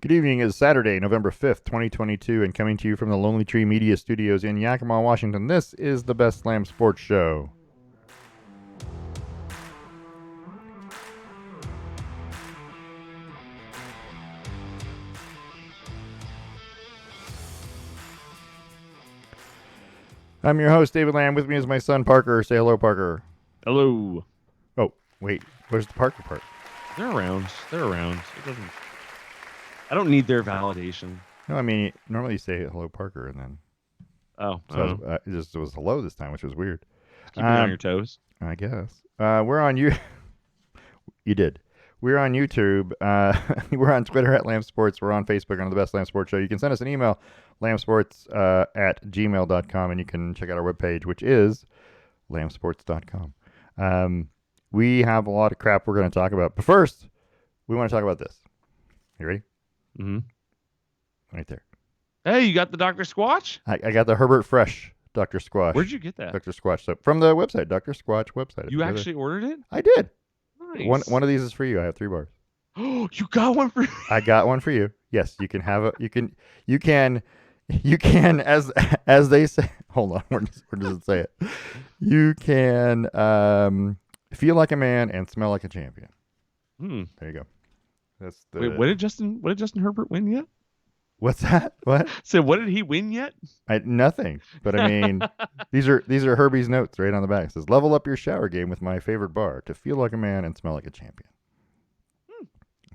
Good evening. It's Saturday, November 5th, 2022, and coming to you from the Lonely Tree Media Studios in Yakima, Washington, this is the Best Slam Sports Show. I'm your host, David Lamb. With me is my son, Parker. Say hello, Parker. Hello. Oh, wait. Where's the Parker part? They're around. It doesn't. I don't need their validation. No, I mean, normally you say hello, Parker, and then. Oh, So it was hello this time, which was weird. Keep me on your toes. I guess. We're on you. You did. We're on YouTube. We're on Twitter at Lamb Sports. We're on Facebook under the Best Lamb Sports Show. You can send us an email, lambsports at gmail.com, and you can check out our webpage, which is lambsports.com. We have a lot of crap we're going to talk about. But first, we want to talk about this. You ready? Mm-hmm. Right there. Hey, you got the Dr. Squatch? I got the Herbert Fresh Dr. Squash. Where'd you get that? Dr. Squatch. So from the website, Dr. Squatch website. You actually ordered it? I did. Nice. One of these is for you. I have 3 bars. Oh, you got one for me? I got one for you. Yes, you can have a. You can as they say. Hold on. Where does it say it? You can feel like a man and smell like a champion. There you go. That's the. Wait, what did Justin Herbert win yet? What's that? What? So what did he win yet? Nothing. But I mean, these are Herbie's notes right on the back. It says, "Level up your shower game with my favorite bar to feel like a man and smell like a champion."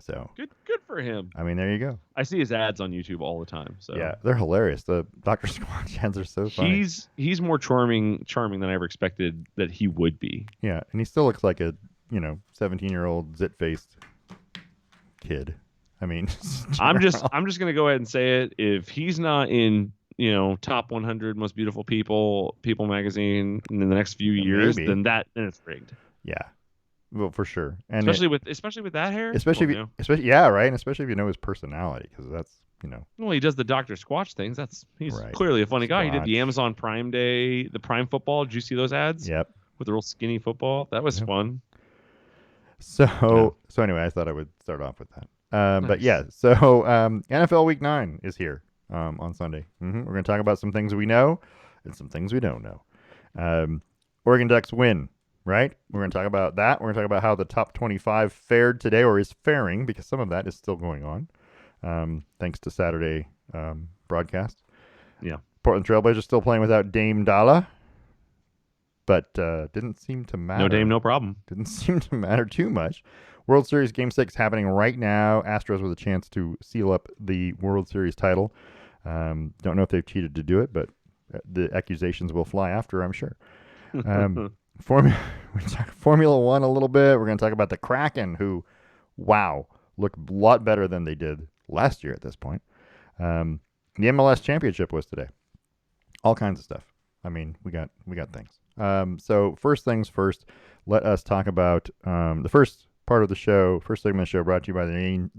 So good for him. I mean, there you go. I see his ads on YouTube all the time. So yeah, they're hilarious. The Dr. Squatch ads are so funny. He's more charming than I ever expected that he would be. Yeah, and he still looks like a 17-year-old zit-faced kid. I mean, I'm just gonna go ahead and say it. If he's not in top 100 most beautiful people magazine in the next few years, then it's rigged. Yeah. Well, for sure, and especially with that hair, especially yeah, right, and especially if you know his personality, because that's Well, he does the Dr. Squatch things. He's right. Clearly a funny guy. Squatch. He did the Amazon Prime Day, the Prime Football. Did you see those ads? Yep. With the real skinny football, that was fun. So anyway, I thought I would start off with that. Nice. But yeah, so NFL Week 9 is here on Sunday. We're going to talk about some things we know and some things we don't know. Oregon Ducks win. Right? We're going to talk about that. We're going to talk about how the top 25 fared today, or is faring, because some of that is still going on, thanks to Saturday broadcast. Yeah. Portland Trailblazers still playing without Dame Dalla, but didn't seem to matter. No Dame, no problem. Didn't seem to matter too much. World Series Game 6 happening right now. Astros with a chance to seal up the World Series title. Don't know if they've cheated to do it, but the accusations will fly after, I'm sure. Formula One a little bit. We're going to talk about the Kraken, who, wow, look a lot better than they did last year at this point. The MLS Championship was today. All kinds of stuff. I mean, we got things. So first things first, let us talk about the first part of the show. First segment of the show brought to you by the Range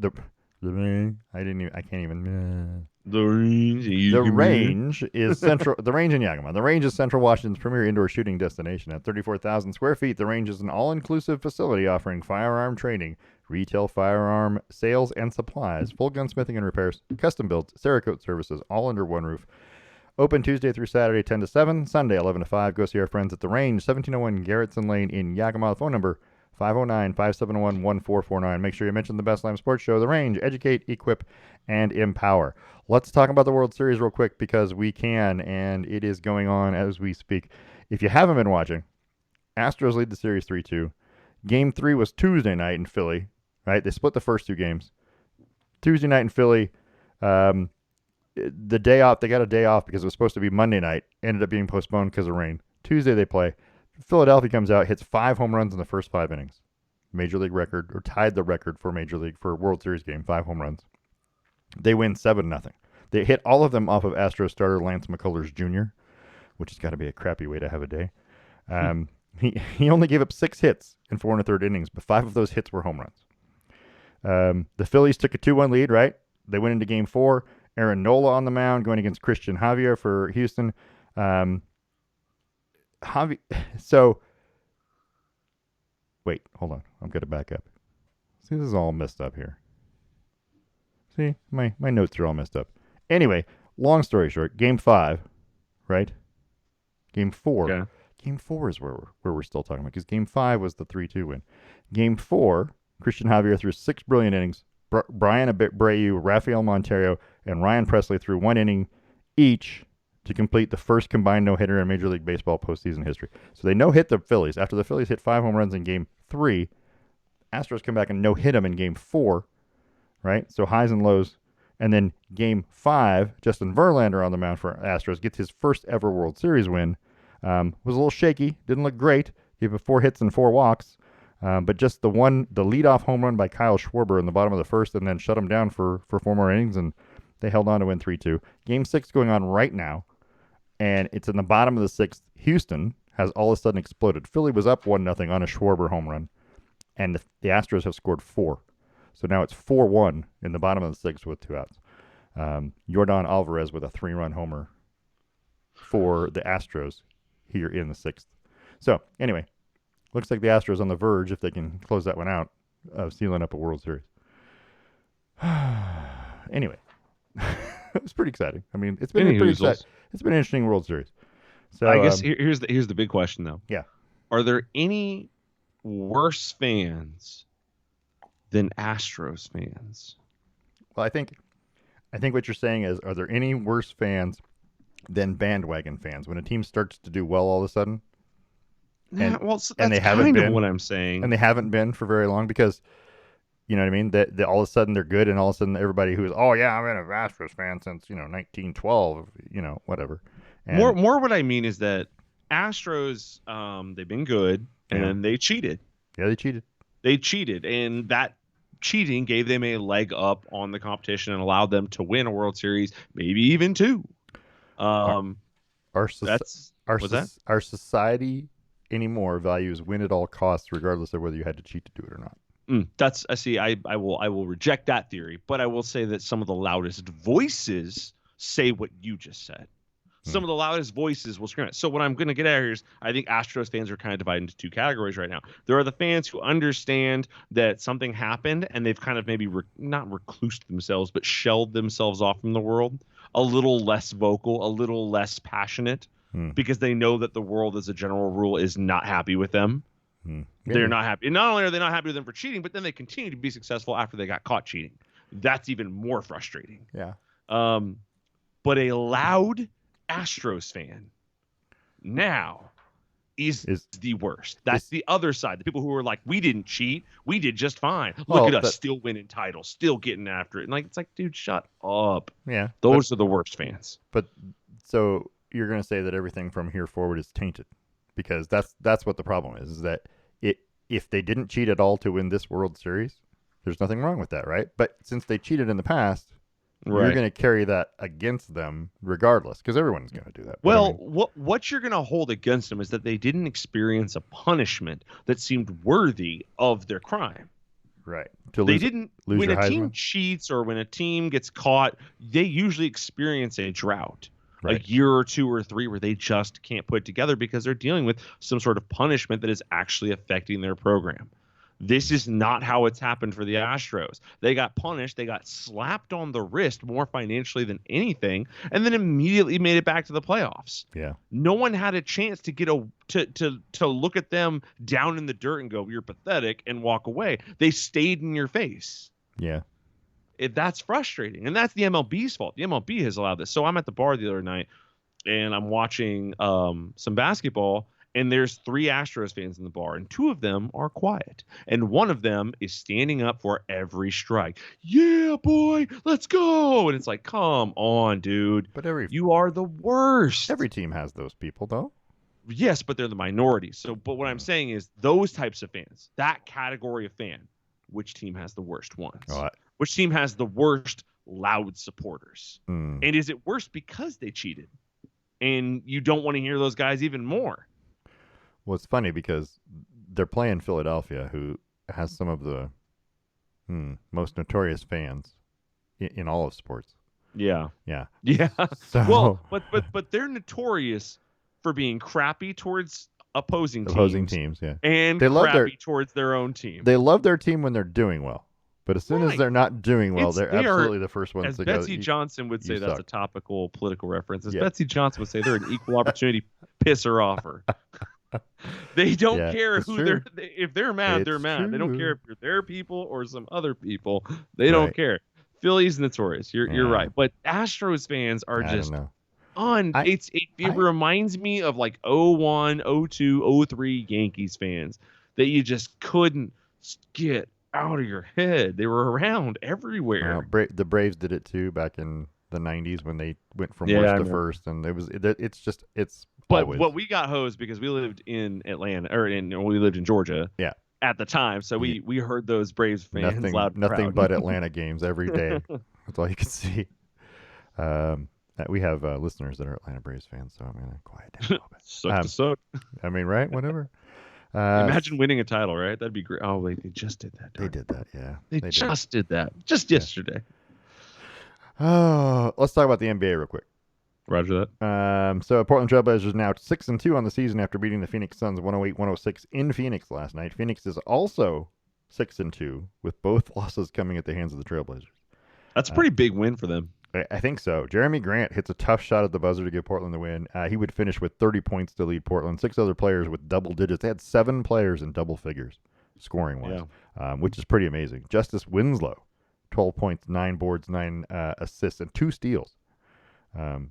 is central. The Range in Yakima. The Range is Central Washington's premier indoor shooting destination. At 34,000 square feet, the Range is an all-inclusive facility offering firearm training, retail firearm sales and supplies, full gunsmithing and repairs, custom builds, Cerakote services, all under one roof. Open Tuesday through Saturday, 10 to 7, Sunday, 11 to 5. Go see our friends at the Range, 1701 Garrettson Lane in Yakima. Phone number 509-571-1449. Make sure you mention the Best Slam Sports Show, The Range, educate, equip, and empower. Let's talk about the World Series real quick because we can, and it is going on as we speak. If you haven't been watching, Astros lead the series 3-2. Game 3 was Tuesday night in Philly, right? They split the first 2 games. Tuesday night in Philly, the day off, they got a day off because it was supposed to be Monday night, ended up being postponed because of rain. Tuesday they play. Philadelphia comes out, hits 5 home runs in the first 5 innings. Major League record, or tied the record for Major League for a World Series game, 5 home runs. They win 7-0. They hit all of them off of Astros starter Lance McCullers Jr., which has got to be a crappy way to have a day. He only gave up 6 hits in 4 1/3 innings, but 5 of those hits were home runs. The Phillies took a 2-1 lead, right? They went into Game 4. Aaron Nola on the mound going against Christian Javier for Houston. So, wait, hold on. I'm going to back up. See, this is all messed up here. See, my notes are all messed up. Anyway, long story short, Game 5, right? Game 4. Okay. Game 4 is where we're still talking about, because Game 5 was the 3-2 win. Game 4, Christian Javier threw 6 brilliant innings. Brian Abreu, Rafael Montero, and Ryan Presley threw 1 inning each to complete the first combined no-hitter in Major League Baseball postseason history. So they no-hit the Phillies. After the Phillies hit 5 home runs in Game 3, Astros come back and no-hit them in Game 4, right? So highs and lows. And then Game 5, Justin Verlander on the mound for Astros gets his first ever World Series win. Was a little shaky, didn't look great. Gave up 4 hits and 4 walks. But just the leadoff home run by Kyle Schwarber in the bottom of the first, and then shut him down for 4 more innings, and they held on to win 3-2. Game 6 going on right now, and it's in the bottom of the 6th. Houston has all of a sudden exploded. Philly was up 1-0 on a Schwarber home run, and the Astros have scored 4. So now it's 4-1 in the bottom of the 6th with 2 outs. Yordan Alvarez with a 3-run homer for the Astros here in the 6th. So anyway, looks like the Astros on the verge, if they can close that one out, of sealing up a World Series. Anyway, it was pretty exciting. I mean, it's been pretty exciting. It's been an interesting World Series. So I guess here's the big question though. Yeah. Are there any worse fans than Astros fans? Well, I think what you're saying is, are there any worse fans than bandwagon fans when a team starts to do well all of a sudden? And, well, so and that's they haven't kind been of what I'm saying. And they haven't been for very long, because, you know what I mean? That all of a sudden they're good, and all of a sudden everybody who's, oh yeah, I've been an Astros fan since 1912, whatever. And more what I mean is that Astros, they've been good, and then they cheated. Yeah, they cheated. They cheated, and that cheating gave them a leg up on the competition and allowed them to win a World Series, maybe even 2. Our society anymore values win at all costs, regardless of whether you had to cheat to do it or not. I will reject that theory, but I will say that some of the loudest voices say what you just said. Some of the loudest voices will scream it. So what I'm going to get at here is, I think Astros fans are kind of divided into 2 categories right now. There are the fans who understand that something happened, and they've kind of maybe not reclused themselves, but shelled themselves off from the world, a little less vocal, a little less passionate, because they know that the world, as a general rule, is not happy with them. They're not happy. And not only are they not happy with them for cheating, but then they continue to be successful after they got caught cheating. That's even more frustrating. Yeah. But a loud Astros fan now is the worst. That's the other side. The people who are like, we didn't cheat, we did just fine. Look at us, still winning titles, still getting after it. And it's like, dude, shut up. Yeah. Those are the worst fans. But so you're going to say that everything from here forward is tainted, because that's what the problem is that if they didn't cheat at all to win this World Series, there's nothing wrong with that, right? But since they cheated in the past, you're going to carry that against them regardless, because everyone's going to do that. Well, what you're going to hold against them is that they didn't experience a punishment that seemed worthy of their crime. Right. They didn't. When a team cheats or when a team gets caught, they usually experience a drought. Right. A year or 2 or 3 where they just can't put it together because they're dealing with some sort of punishment that is actually affecting their program. This is not how it's happened for the Astros. They got punished. They got slapped on the wrist more financially than anything, and then immediately made it back to the playoffs. Yeah. No one had a chance to get to look at them down in the dirt and go, "You're pathetic," and walk away. They stayed in your face. Yeah. That's frustrating, and that's the MLB's fault. The MLB has allowed this. So I'm at the bar the other night, and I'm watching some basketball, and there's 3 Astros fans in the bar, and 2 of them are quiet, and one of them is standing up for every strike. Yeah, boy, let's go! And it's like, come on, dude. But you are the worst. Every team has those people, though. Yes, but they're the minority. But what I'm saying is, those types of fans, that category of fan, which team has the worst ones? Which team has the worst loud supporters? And is it worse because they cheated? And you don't want to hear those guys even more. Well, it's funny because they're playing Philadelphia, who has some of the most notorious fans in all of sports. Yeah. Yeah. Yeah. So, well, but they're notorious for being crappy towards opposing teams. Yeah. And crappy towards their own team. They love their team when they're doing well. But as soon as Right. they're not doing well, they're They are, absolutely the first ones as to Betsy go. Johnson would say, you that's a suck. topical political reference. As Yeah. Betsy Johnson would say, they're an equal opportunity pisser offer. They don't Yeah, care it's who true. if they're mad, they're It's mad. They don't care true. if you're their people or some other people. They don't Right. care. Philly's notorious. You're Yeah. right. But Astros fans are I don't just know. on. It reminds me of like 01, 02, 03 Yankees fans that you just couldn't get out of your head. They were around everywhere. Well, the Braves did it too back in the 90s when they went from Yeah, worst I to remember. first, and it's But always. we got hosed because we lived in Atlanta we lived in Georgia. Yeah. At the time, so we heard those Braves fans loud and nothing proud. but Atlanta games every day. That's all you can see. We have listeners that are Atlanta Braves fans, so I'm gonna quiet down a little bit. Suck to suck. I mean, right? Whatever. Imagine winning a title, right? That'd be great. Oh wait, they just did that. They did that, yeah. They just did that just yesterday. Oh, let's talk about the NBA real quick. Roger that. So Portland Trailblazers now 6-2 on the season after beating the Phoenix Suns 108-106 in Phoenix last night. Phoenix is also 6-2 with both losses coming at the hands of the Trailblazers. That's a pretty big win for them. I think so. Jeremy Grant hits a tough shot at the buzzer to give Portland the win. He would finish with 30 points to lead Portland. 6 other players with double digits. They had 7 players in double figures scoring-wise, which is pretty amazing. Justice Winslow, 12 points, 9 boards, 9 assists, and 2 steals.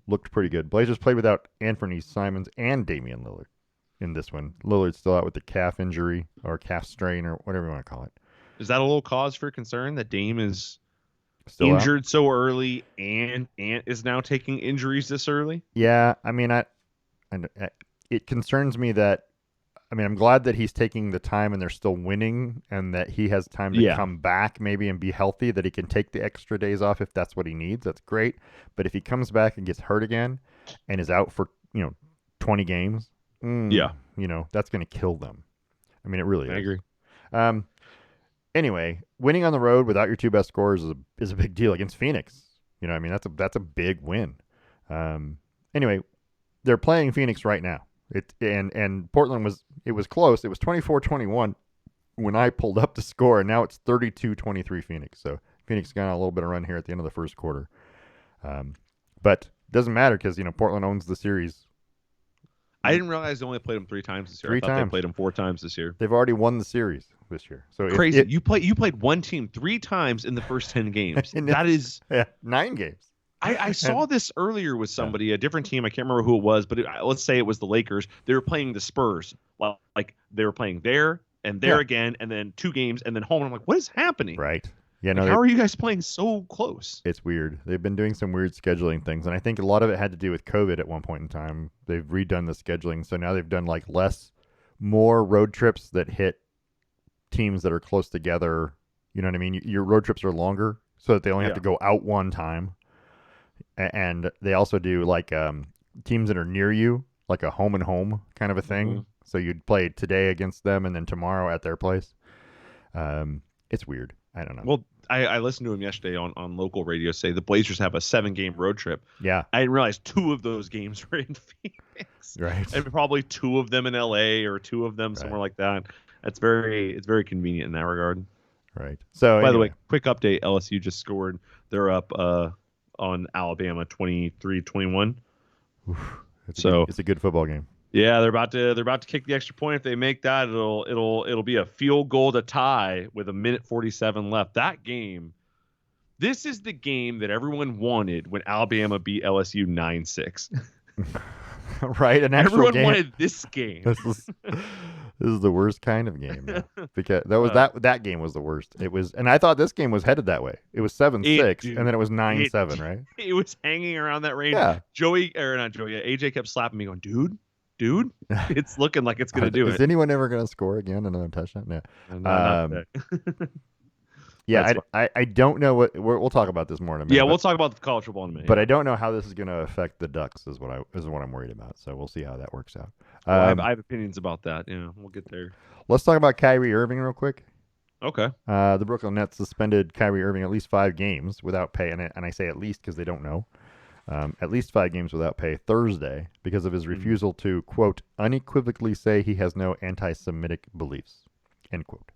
Looked pretty good. Blazers played without Anthony Simons and Damian Lillard in this one. Lillard's still out with the calf injury or calf strain or whatever you want to call it. Is that a little cause for concern that Dame is Still injured so early and is now taking injuries this early? Yeah, I mean, it concerns me that. I mean, I'm glad that he's taking the time and they're still winning, and that he has time to come back maybe and be healthy. That he can take the extra days off if that's what he needs. That's great. But if he comes back and gets hurt again, and is out for 20 games, that's going to kill them. I mean, it really is. I agree. Anyway, winning on the road without your 2 best scorers is a big deal against Phoenix. I mean, that's a big win. Anyway, they're playing Phoenix right now. And Portland was close. It was 24-21 when I pulled up the score, and now it's 32-23 Phoenix. So Phoenix got a little bit of run here at the end of the first quarter. But it doesn't matter because Portland owns the series. I didn't realize they only played them 3 times this year. I thought they played them 4 times this year. They've already won the series this year. So crazy. You played one team 3 times in the first 10 games. That is 9 games. I saw this earlier with somebody, a different team. I can't remember who it was, but let's say it was the Lakers. They were playing the Spurs. Well, like they were playing there and there again, and then 2 games, and then home. And I'm like, what is happening? Right. Yeah. How are you guys playing so close? It's weird. They've been doing some weird scheduling things, and I think a lot of it had to do with COVID at one point in time. They've redone the scheduling, so now they've done like more road trips that hit teams that are close together. You know what I mean? Your road trips are longer, so that they only have to go out one time. And they also do like teams that are near you, like a home and home kind of a thing. Mm-hmm. So you'd play today against them and then tomorrow at their place. It's weird. I don't know. Well, I listened to him yesterday on local radio say the Blazers have a 7-game road trip. Yeah. I didn't realize 2 of those games were in Phoenix. Right. And probably 2 of them in LA or 2 of them somewhere like that. It's very convenient in that regard. Right. So by the way, quick update, LSU just scored. They're up on Alabama 23-21. It's a good football game. Yeah, they're about to kick the extra point. If they make that, it'll be a field goal to tie with 1:47 left. That game, this is the game that everyone wanted when Alabama beat LSU 9-6. Right, an actual everyone game. wanted this game. This is the worst kind of game because that game was the worst. It was, and I thought this game was headed that way. It was 7-6, and then it was 9-7, right? It was hanging around that range. Yeah. AJ kept slapping me, going, dude, it's looking like it's gonna do it. Is anyone ever gonna score again another touchdown? Yeah. Yeah, I don't know what we'll talk about this more in a minute. Yeah, we'll talk about the college football in a minute. But I don't know how this is going to affect the Ducks. Is what I'm worried about. So we'll see how that works out. I have opinions about that. Yeah, we'll get there. Let's talk about Kyrie Irving real quick. Okay. The Brooklyn Nets suspended Kyrie Irving at least 5 games without pay, and I say at least because they don't know. At least 5 games without pay Thursday because of his refusal to, quote, unequivocally say he has no anti-Semitic beliefs, end quote.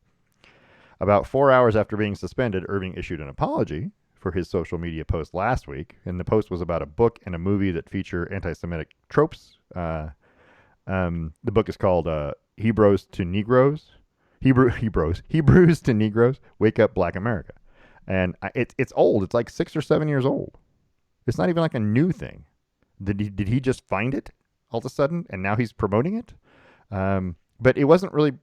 About 4 hours after being suspended, Irving issued an apology for his social media post last week, and the post was about a book and a movie that feature anti-Semitic tropes. The book is called Hebrews to Negroes, Wake Up Black America. And it's old. It's like 6 or 7 years old. It's not even like a new thing. Did he just find it all of a sudden, and now he's promoting it? But it wasn't really...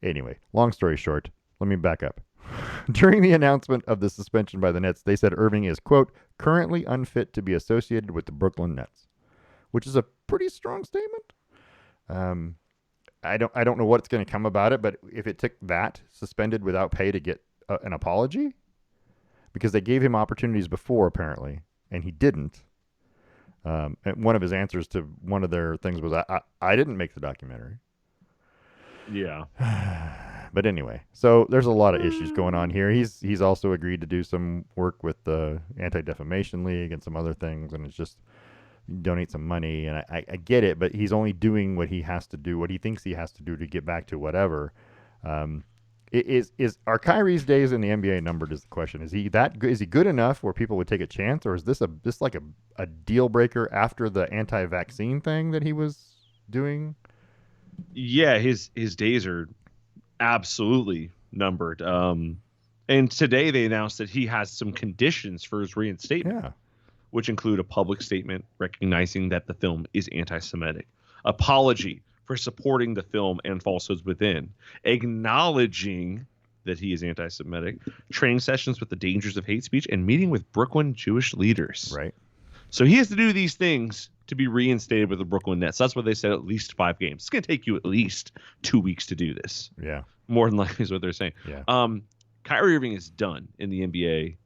Anyway, long story short, let me back up. During the announcement of the suspension by the Nets, they said Irving is, quote, currently unfit to be associated with the Brooklyn Nets, which is a pretty strong statement. I don't know what's going to come about it, but if it took that suspended without pay to get an apology, because they gave him opportunities before apparently, and he didn't. And one of his answers to one of their things was, I didn't make the documentary. Yeah. But anyway, so there's a lot of issues going on here. He's also agreed to do some work with the Anti-Defamation League and some other things, and it's just donate some money. And I get it, but he's only doing what he has to do, what he thinks he has to do to get back to whatever. Are Kyrie's days in the NBA numbered? Is the question. Is he good enough where people would take a chance, or is this like a deal breaker after the anti-vaccine thing that he was doing? Yeah, his days are absolutely numbered. And today they announced that he has some conditions for his reinstatement, which include a public statement recognizing that the film is anti-Semitic, apology for supporting the film and falsehoods within, acknowledging that he is anti-Semitic, training sessions with the dangers of hate speech, and meeting with Brooklyn Jewish leaders. Right. So he has to do these things to be reinstated with the Brooklyn Nets. That's what they said, at least 5 games. It's going to take you at least 2 weeks to do this. Yeah. More than likely is what they're saying. Yeah. Kyrie Irving is done in the NBA.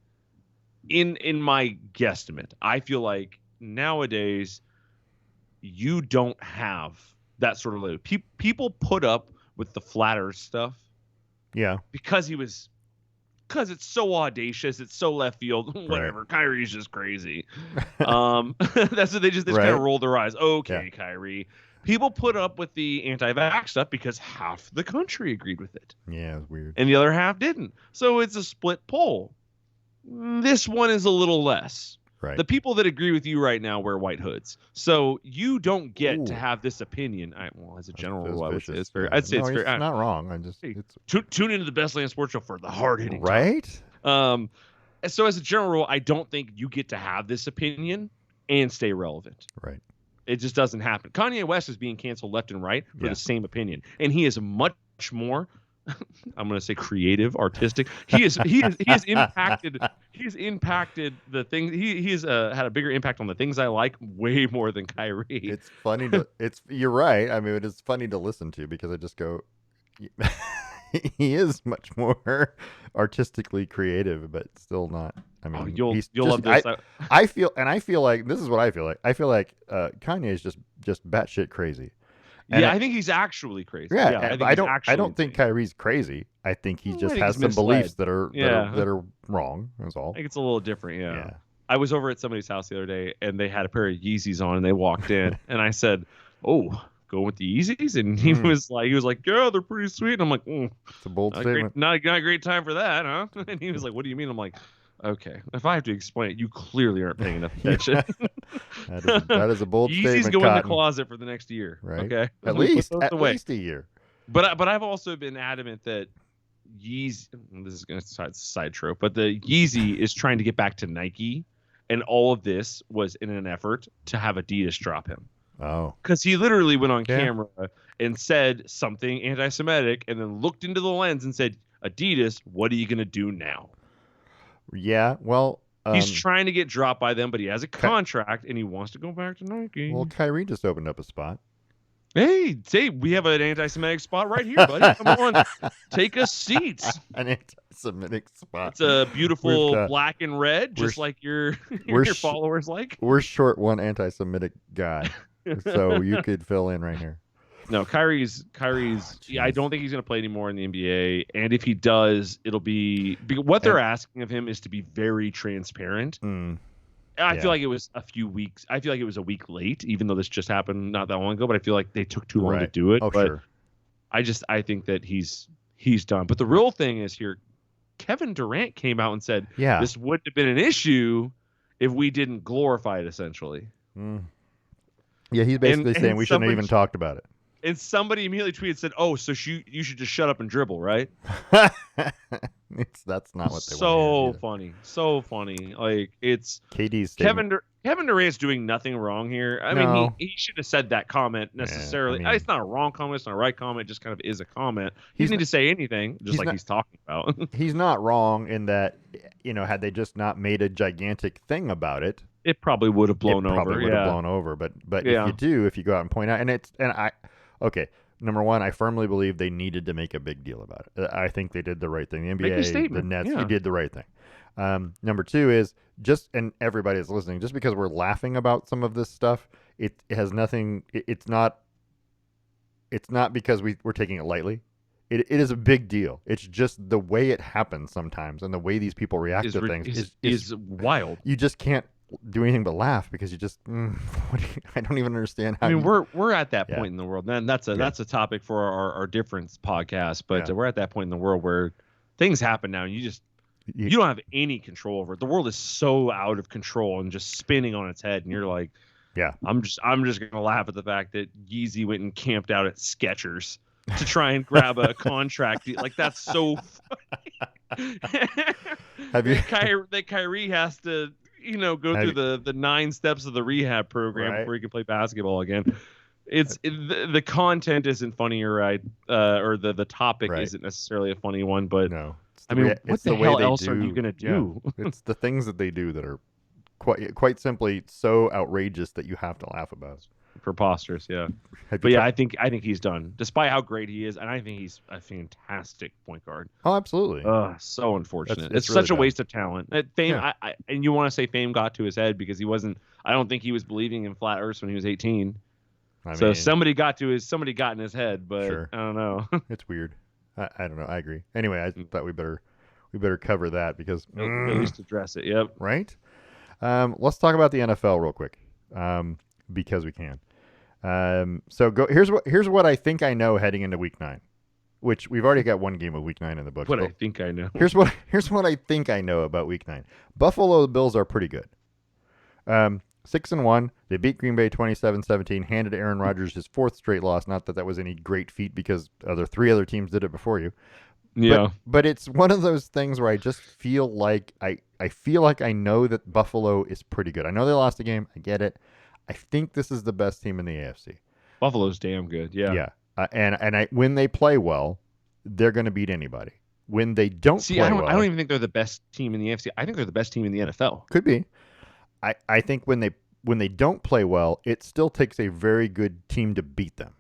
In my guesstimate, I feel like nowadays you don't have that sort of load. People put up with the flat earth stuff. Yeah. Because it's so audacious, it's so left field. Whatever. Right. Kyrie's just crazy. That's what they just kind of roll their eyes. Okay, yeah. Kyrie. People put up with the anti-vax stuff because half the country agreed with it. Yeah, it's weird. And the other half didn't. So it's a split poll. This one is a little less. Right. The people that agree with you right now wear white hoods. So you don't get to have this opinion. As a general rule, I would say it's fair. I'd say it's fair. It's not wrong. Tune into the Best Land Sports Show for the hard-hitting right? Talk. So as a general rule, I don't think you get to have this opinion and stay relevant. Right. It just doesn't happen. Kanye West is being canceled left and right for the same opinion. And he is much more, I'm going to say creative, artistic. He has impacted the things. He has had a bigger impact on the things I like way more than Kyrie. It's funny you're right. I mean, it is funny to listen to because I just go, he is much more artistically creative, but still not. I mean, you'll love this. I feel like this is what I feel like. I feel like Kanye is just batshit crazy. And I think he's actually crazy. Yeah, I don't think Kyrie's crazy. I think he just has some beliefs that are wrong. That's all. I think it's a little different. Yeah. I was over at somebody's house the other day, and they had a pair of Yeezys on, and they walked in, and I said, "Oh, go with the Yeezys," and he was like, "Yeah, they're pretty sweet." And I'm like, "It's a bold statement. Not a great time for that, huh?" And he was like, "What do you mean?" I'm like, "Okay, if I have to explain it, you clearly aren't paying enough attention." that is a bold statement. Yeezys go in the closet for the next year, right? Okay, at least a year. But I've also been adamant that Yeezy. This is going to side trope, but the Yeezy is trying to get back to Nike, and all of this was in an effort to have Adidas drop him. Oh, because he literally went on camera and said something anti-Semitic, and then looked into the lens and said, "Adidas, what are you going to do now?" Yeah, well, he's trying to get dropped by them, but he has a contract and he wants to go back to Nike. Well, Kyrie just opened up a spot. Hey, we have an anti-Semitic spot right here, buddy. Come on, take a seat. An anti-Semitic spot. It's a beautiful black and red, just like your followers like. We're short one anti-Semitic guy, so you could fill in right here. No, Kyrie's. I don't think he's going to play anymore in the NBA. And if he does, it'll be what they're asking of him is to be very transparent. I feel like it was a few weeks. I feel like it was a week late, even though this just happened not that long ago. But I feel like they took too long to do it. Oh, but sure. I think that he's done. But the real thing is here, Kevin Durant came out and said, Yeah. this wouldn't have been an issue if we didn't glorify it, essentially. Mm. Yeah, he's basically saying we shouldn't have even talked about it. And somebody immediately tweeted, said, "Oh, so you should just shut up and dribble, right?" That's not what they want. So funny. Like, it's KD's Kevin Durant's doing nothing wrong here. I mean, he should have said that comment necessarily. Yeah, I mean, it's not a wrong comment. It's not a right comment. It just kind of is a comment. He doesn't need to say anything, just like he's talking about. He's not wrong in that, had they just not made a gigantic thing about it, it probably would have blown over. Probably would have blown over. But if you go out and point out, okay, number one, I firmly believe they needed to make a big deal about it. I think they did the right thing. The NBA, the Nets, they did the right thing. Number two is and everybody is listening, just because we're laughing about some of this stuff, it has nothing. It's not because we're taking it lightly. It is a big deal. It's just the way it happens sometimes, and the way these people react to things is wild. You just can't do anything but laugh because you just I don't even understand how. I mean, we're at that point in the world, and that's a topic for our difference podcast. But we're at that point in the world where things happen now, and you don't have any control over it. The world is so out of control and just spinning on its head, and you're like, I'm just gonna laugh at the fact that Yeezy went and camped out at Skechers to try and grab a contract. Like, that's so funny. That Kyrie has to go through the 9 steps of the rehab program before he can play basketball again. The content isn't funny, or the topic isn't necessarily a funny one, but no. I mean, what the hell else are you gonna do? It's the things that they do that are quite simply so outrageous that you have to laugh about. Preposterous, yeah. But I think he's done, despite how great he is, and I think he's a fantastic point guard. Oh, absolutely. So unfortunate. It's really such a waste of talent. Fame, and you want to say fame got to his head because he wasn't. I don't think he was believing in flat Earths when he was 18. So somebody got in his head, but I don't know. It's weird. I don't know. I agree. Anyway, I thought we better cover that because at least address it. Yep. Right. Let's talk about the NFL real quick, because we can. Here's what I think I know heading into Week 9, which we've already got one game of Week 9 in the books. What I think I know. Here's what I think I know about Week 9. Buffalo Bills are pretty good. 6-1. They beat Green Bay 27-17. Handed Aaron Rodgers his 4th straight loss. Not that was any great feat because 3 other teams did it before you. Yeah. But it's one of those things where I just feel like I feel like I know that Buffalo is pretty good. I know they lost the game. I get it. I think this is the best team in the AFC. Buffalo's damn good. Yeah. Yeah. And when they play well, they're going to beat anybody. When they don't play well, I don't even think they're the best team in the AFC. I think they're the best team in the NFL. Could be. I think when they don't play well, it still takes a very good team to beat them.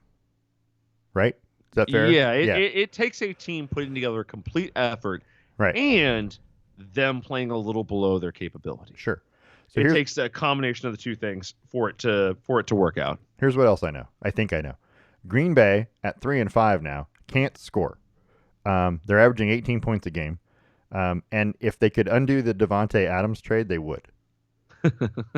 Right? Is that fair? Yeah. It takes a team putting together a complete effort, right, and them playing a little below their capability. Sure. So it takes a combination of the two things for it to work out. Here's what else I know. I think I know. Green Bay at 3-5 now can't score. They're averaging 18 points a game. And if they could undo the Devontae Adams trade, they would.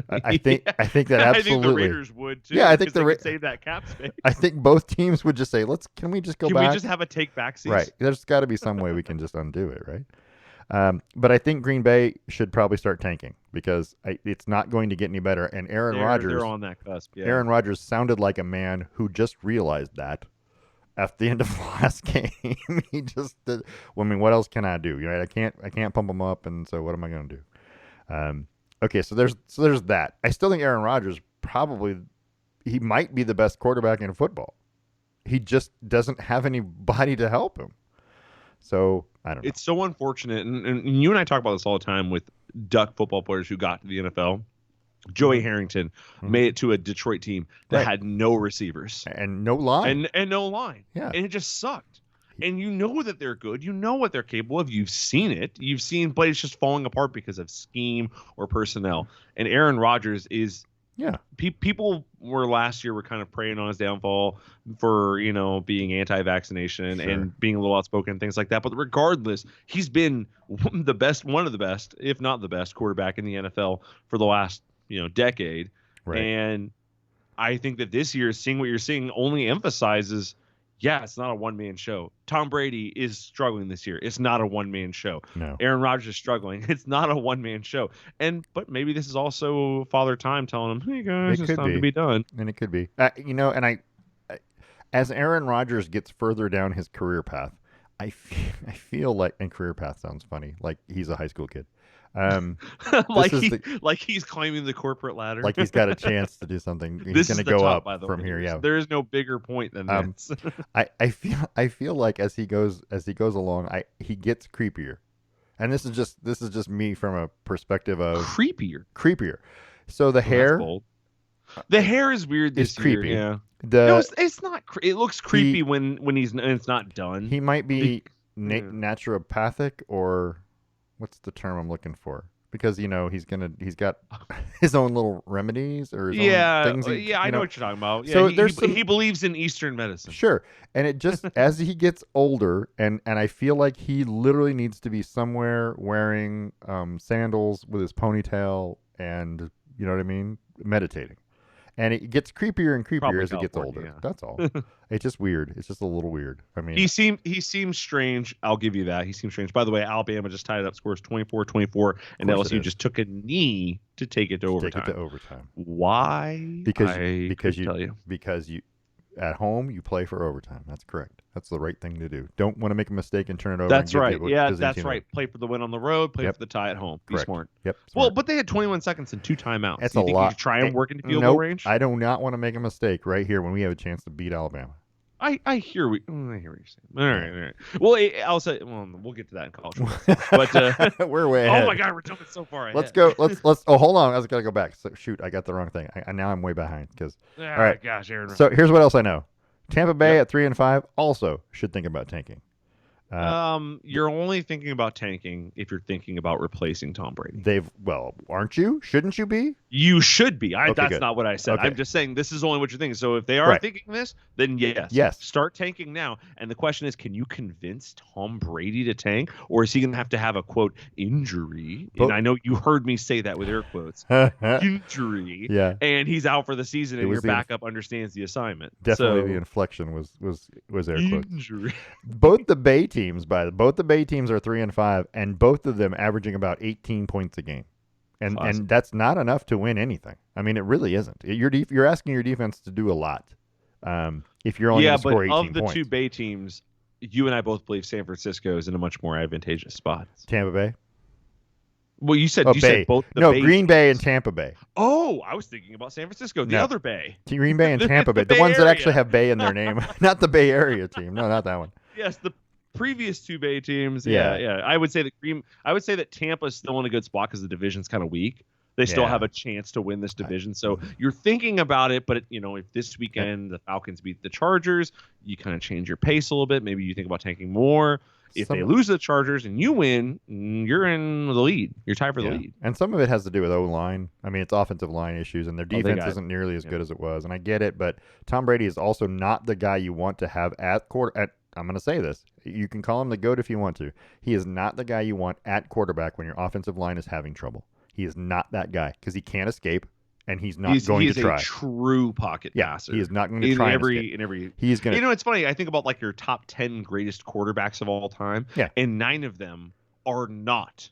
I think that absolutely. I think the Raiders would too. Yeah, I think they could save that cap space. I think both teams would just say, can we just go back? Can we just have a take back season? Right. There's got to be some way we can just undo it, right? But I think Green Bay should probably start tanking because it's not going to get any better. And Aaron Rodgers, they're on that cusp. Yeah. Aaron Rodgers sounded like a man who just realized that at the end of the last game. He just did. Well, I mean, what else can I do? Right? I can't pump him up, and so what am I going to do? Okay, so there's that. I still think Aaron Rodgers he might be the best quarterback in football. He just doesn't have anybody to help him. So I don't know. It's so unfortunate, and you and I talk about this all the time with Duck football players who got to the NFL. Joey Harrington made it to a Detroit team that had no receivers and no line, and no line. Yeah, and it just sucked. And you know that they're good. You know what they're capable of. You've seen it. You've seen plays just falling apart because of scheme or personnel. And Aaron Rodgers is. Yeah. People last year were kind of preying on his downfall for, being anti-vaccination and being a little outspoken and things like that. But regardless, he's been one of the best, if not the best quarterback in the NFL for the last, decade. Right. And I think that this year, seeing what you're seeing only emphasizes Yeah, it's not a one-man show. Tom Brady is struggling this year. It's not a one-man show. No. Aaron Rodgers is struggling. It's not a one-man show. But maybe this is also Father Time telling him, "Hey guys, it's time to be done." And it could be. And I as Aaron Rodgers gets further down his career path, I feel like, and career path sounds funny, like he's a high school kid. like he's climbing the corporate ladder. Like he's got a chance to do something. He's going to go top, up by the from way. here. Yeah. There is no bigger point than this. I feel like as he goes along, he gets creepier. And this is just me from a perspective of creepier. So the hair, the hair is weird this year. Creepy. Yeah. No, it's not. It looks creepy when it's not done. He might be naturopathic, or what's the term I'm looking for? Because he's got his own little remedies or his own things. I know what you're talking about. Yeah, so he believes in Eastern medicine. Sure, and it just as he gets older, and I feel like he literally needs to be somewhere wearing sandals with his ponytail, and you know what I mean, meditating. And it gets creepier and creepier Probably as it gets older. Yeah. That's all. It's just weird. It's just a little weird. I mean, he seems strange. I'll give you that. He seems strange. By the way, Alabama just tied it up, scores 24-24, and LSU just took a knee to take it to overtime. Why? Because you at home you play for overtime. That's correct. That's the right thing to do. Don't want to make a mistake and turn it over. That's right. Yeah, that's right. Play for the win on the road. Play for the tie at home. Be smart. Yep. Well, but they had 21 seconds and 2 timeouts. That's a lot. You should try and work into field goal range? I do not want to make a mistake right here when we have a chance to beat Alabama. I hear what you're saying. All right. Well, I'll say. Well, we'll get to that in college. But we're way ahead. Oh my God, we're jumping so far ahead. Let's go. Let's. Oh, hold on. I was gotta go back. So, shoot, I got the wrong thing. Now I'm way behind because. All right. Gosh, Aaron. So here's what else I know. Tampa Bay at 3-5 also should think about tanking. You're only thinking about tanking if you're thinking about replacing Tom Brady. Aren't you? Shouldn't you be? You should be. That's good. not what I said. Okay. I'm just saying this is only what you're thinking. So if they are thinking this, then yes. Start tanking now. And the question is, can you convince Tom Brady to tank, or is he going to have a quote injury? And I know you heard me say that with air quotes. Injury. Yeah. And he's out for the season, and your backup understands the assignment. Definitely the inflection was air quotes. Injury. Both the Bay teams, both the Bay teams are 3-5, and both of them averaging about 18 points a game, and that's not enough to win anything. I mean, it really isn't. You're asking your defense to do a lot. If you're only going to score 18 points. Of the two Bay teams, you and I both believe San Francisco is in a much more advantageous spot. Tampa Bay. Well, you said said both. Green Bay and Tampa Bay. Oh, I was thinking about San Francisco, the other Bay. Green Bay and Tampa Bay, the ones that actually have Bay in their name, not the Bay Area team. No, not that one. Yes, the previous two Bay teams. Yeah. I would say that Tampa's still in a good spot because the division's kind of weak. They still have a chance to win this division. So you're thinking about it, but if this weekend the Falcons beat the Chargers, you kind of change your pace a little bit. Maybe you think about tanking more. If they lose the Chargers and you win, you're in the lead. You're tied for the lead. And some of it has to do with O-line. I mean, it's offensive line issues, and their defense isn't nearly as good as it was. And I get it, but Tom Brady is also not the guy you want to have at quarter. I'm going to say this. You can call him the GOAT if you want to. He is not the guy you want at quarterback when your offensive line is having trouble. He is not that guy because he can't escape, and he's not going to try. He's a true pocket passer. He is not going to try in every. He's going to. It's funny. I think about like your top 10 greatest quarterbacks of all time. Yeah. And 9 of them are not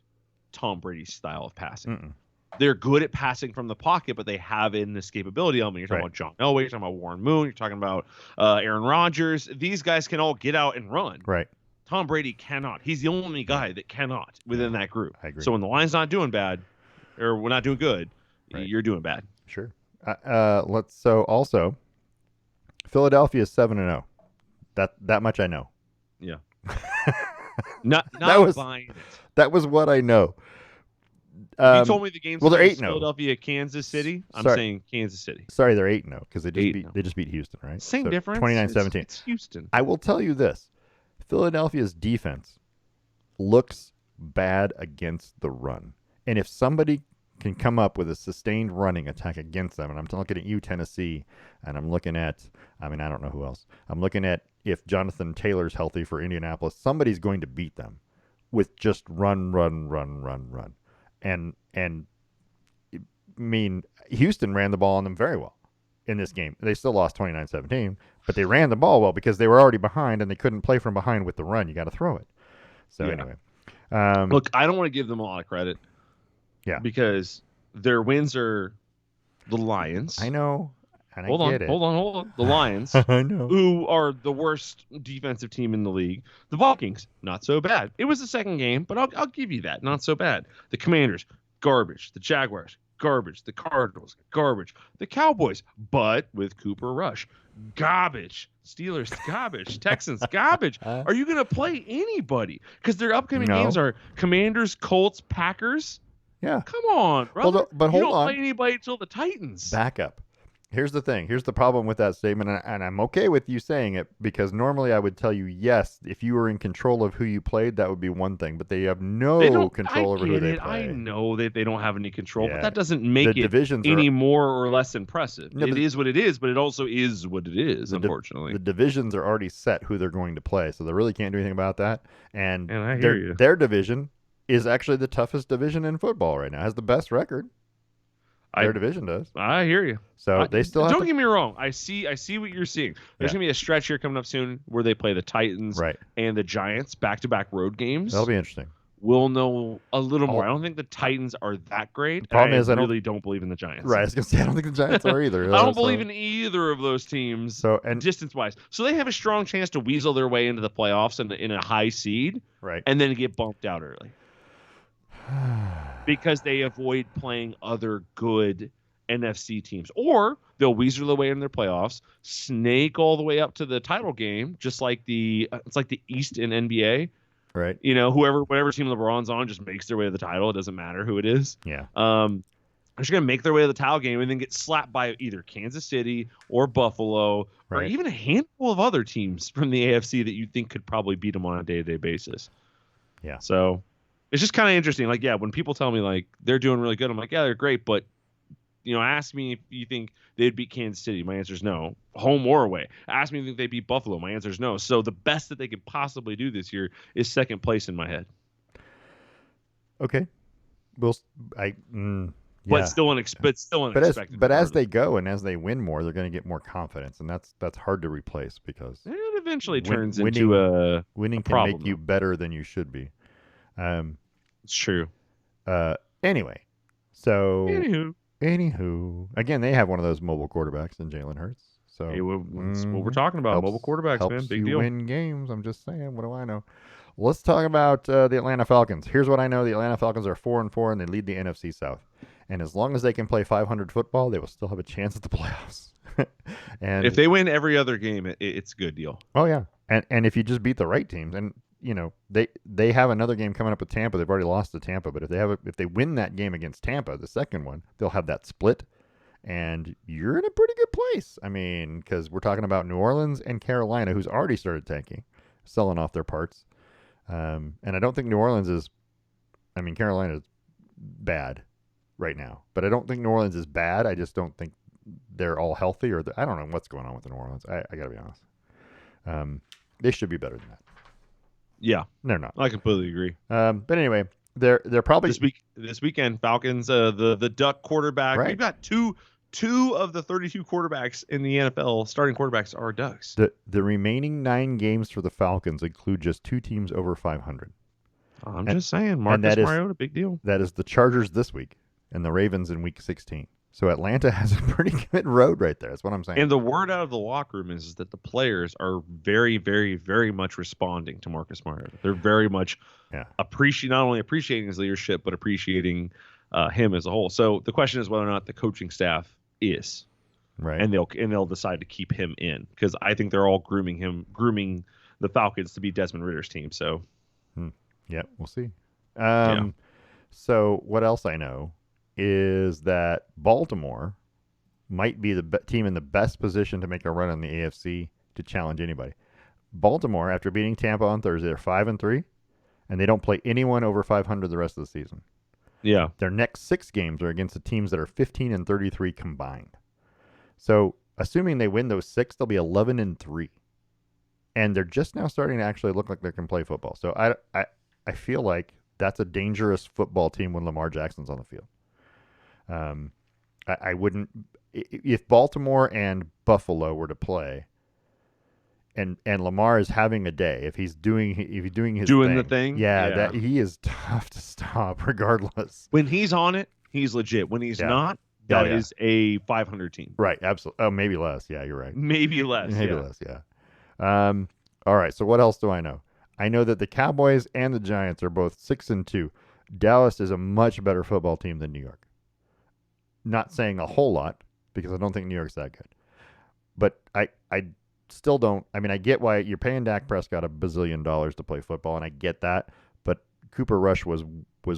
Tom Brady's style of passing. Mm-mm. They're good at passing from the pocket, but they have an escapability element. You're talking about John Elway, you're talking about Warren Moon, you're talking about Aaron Rodgers. These guys can all get out and run. Right. Tom Brady cannot. He's the only guy that cannot within that group. I agree. So when the line's not doing bad, or we're not doing good, you're doing bad. Sure. Also, Philadelphia is 7-0. That much I know. Yeah. not buying it. That was what I know. You told me the game's they're 8-0. Philadelphia, Kansas City. I'm saying Kansas City. Sorry, they're 8-0 because they just beat Houston, right? Same difference. 29-17. It's Houston. I will tell you this: Philadelphia's defense looks bad against the run, and if somebody can come up with a sustained running attack against them, and I'm looking at you, Tennessee, and I'm looking at, I don't know who else. I'm looking at if Jonathan Taylor's healthy for Indianapolis, somebody's going to beat them with just run. And Houston ran the ball on them very well. in this game. They still lost 29-17, but they ran the ball well because they were already behind and they couldn't play from behind with the run. You got to throw it. So anyway, look, I don't want to give them a lot of credit. Yeah, because their wins are the Lions. I know. And hold I get it. Hold on. The Lions, I know, who are the worst defensive team in the league. The Vikings, not so bad. It was the second game, but I'll give you that. Not so bad. The Commanders, garbage. The Jaguars, garbage. The Cardinals, garbage. The Cowboys, but with Cooper Rush, garbage. Steelers, garbage. Texans, garbage. Are you going to play anybody? Because their upcoming games are Commanders, Colts, Packers. Yeah. Come on, brother. Well, but hold on. You don't play anybody until the Titans. Back up. Here's the thing. Here's the problem with that statement, and I'm okay with you saying it because normally I would tell you, yes, if you were in control of who you played, that would be one thing, but they have no control over who they play. I know that they don't have any control, but that doesn't make it divisions any more or less impressive. No, it is what it is, but it also is what it is, unfortunately. The divisions are already set who they're going to play, so they really can't do anything about that. And I hear you. Their division is actually the toughest division in football right now. Has the best record. Their division does. I hear you. So they still have don't get me wrong. I see what you're seeing. There's gonna be a stretch here coming up soon where they play the Titans and the Giants back-to-back road games. That'll be interesting. We'll know a little more. I don't think the Titans are that great. The problem is I really don't believe in the Giants. Right. I was gonna say I don't think the Giants are either. I don't believe in either of those teams. So and distance-wise, so they have a strong chance to weasel their way into the playoffs in a high seed, right, and then get bumped out early because they avoid playing other good NFC teams, or they'll weasel their way in their playoffs, snake all the way up to the title game, just like it's like the East in NBA, right? You know, whatever team LeBron's on just makes their way to the title. It doesn't matter who it is. Yeah. They're just gonna make their way to the title game and then get slapped by either Kansas City or Buffalo or even a handful of other teams from the AFC that you think could probably beat them on a day-to-day basis. Yeah. So it's just kind of interesting. Like, when people tell me like they're doing really good, I'm like, yeah, they're great, but ask me if you think they'd beat Kansas City. My answer is no, home or away. Ask me if you think they beat Buffalo. My answer is no. So the best that they could possibly do this year is second place in my head. Okay. But still unexpected. But as they go and as they win more, they're going to get more confidence, and that's hard to replace because it eventually turns into a winning can problem, make you better than you should be. It's true. Anyway, so. Anywho, again, they have one of those mobile quarterbacks in Jalen Hurts. So that's what we're talking about. Mobile quarterbacks, man, big deal. Win games. I'm just saying. What do I know? Let's talk about the Atlanta Falcons. Here's what I know: the Atlanta Falcons are 4-4, and they lead the NFC South. And as long as they can play 500 football, they will still have a chance at the playoffs. And if they win every other game, it's a good deal. Oh yeah, and if you just beat the right teams, and they have another game coming up with Tampa. They've already lost to Tampa, but if they win that game against Tampa, the second one, they'll have that split, and you're in a pretty good place. I mean, because we're talking about New Orleans and Carolina, who's already started tanking, selling off their parts, and I don't think New Orleans is. I mean, Carolina is bad right now, but I don't think New Orleans is bad. I just don't think they're all healthy, or I don't know what's going on with the New Orleans. I got to be honest. They should be better than that. Yeah, they're not. I completely agree. But anyway, they're probably this weekend. Falcons, the Duck quarterback. Right. We've got two of the 32 quarterbacks in the NFL. Starting quarterbacks are Ducks. The remaining 9 games for the Falcons include just 2 teams over 500. I'm just saying, Marcus Mariota, big deal. That is the Chargers this week and the Ravens in Week 16. So Atlanta has a pretty good road right there. That's what I'm saying. And the word out of the locker room is that the players are very, very, very much responding to Marcus Mariota. They're very much not only appreciating his leadership, but appreciating him as a whole. So the question is whether or not the coaching staff is right, and they'll decide to keep him in, because I think they're all grooming the Falcons to be Desmond Ritter's team. So yeah, we'll see. So what else I know is that Baltimore might be the team in the best position to make a run in the AFC to challenge anybody. Baltimore, after beating Tampa on Thursday, they're 5-3, and they don't play anyone over 500 the rest of the season. Yeah. Their next 6 games are against the teams that are 15-33 combined. So, assuming they win those 6, they'll be 11-3. And they're just now starting to actually look like they can play football. So, I feel like that's a dangerous football team when Lamar Jackson's on the field. I wouldn't if Baltimore and Buffalo were to play. And Lamar is having a day. If he's doing his the thing, yeah, that he is tough to stop regardless. When he's on it, he's legit. When he's not, that is a 500 team. Right, absolutely. Oh, maybe less. Yeah, you're right. Maybe less. Maybe less. Yeah. All right. So what else do I know? I know that the Cowboys and the Giants are both 6-2. Dallas is a much better football team than New York. Not saying a whole lot because I don't think New York's that good, but I still don't. I mean, I get why you're paying Dak Prescott $1 bazillion to play football, and I get that. But Cooper Rush was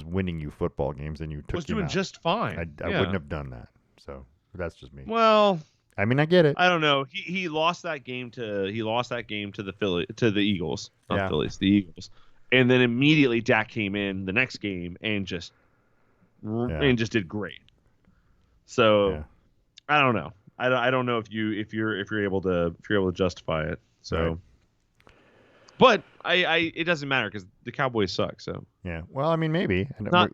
winning you football games, and you took him out. Was doing just fine. I wouldn't have done that. So that's just me. Well, I mean, I get it. I don't know. He lost that game to the Eagles, not Phillies, the Eagles, and then immediately Dak came in the next game and just did great. So I don't know. I don't know if you're able to justify it. So, right. But it doesn't matter because the Cowboys suck. So yeah. Well, I mean, maybe not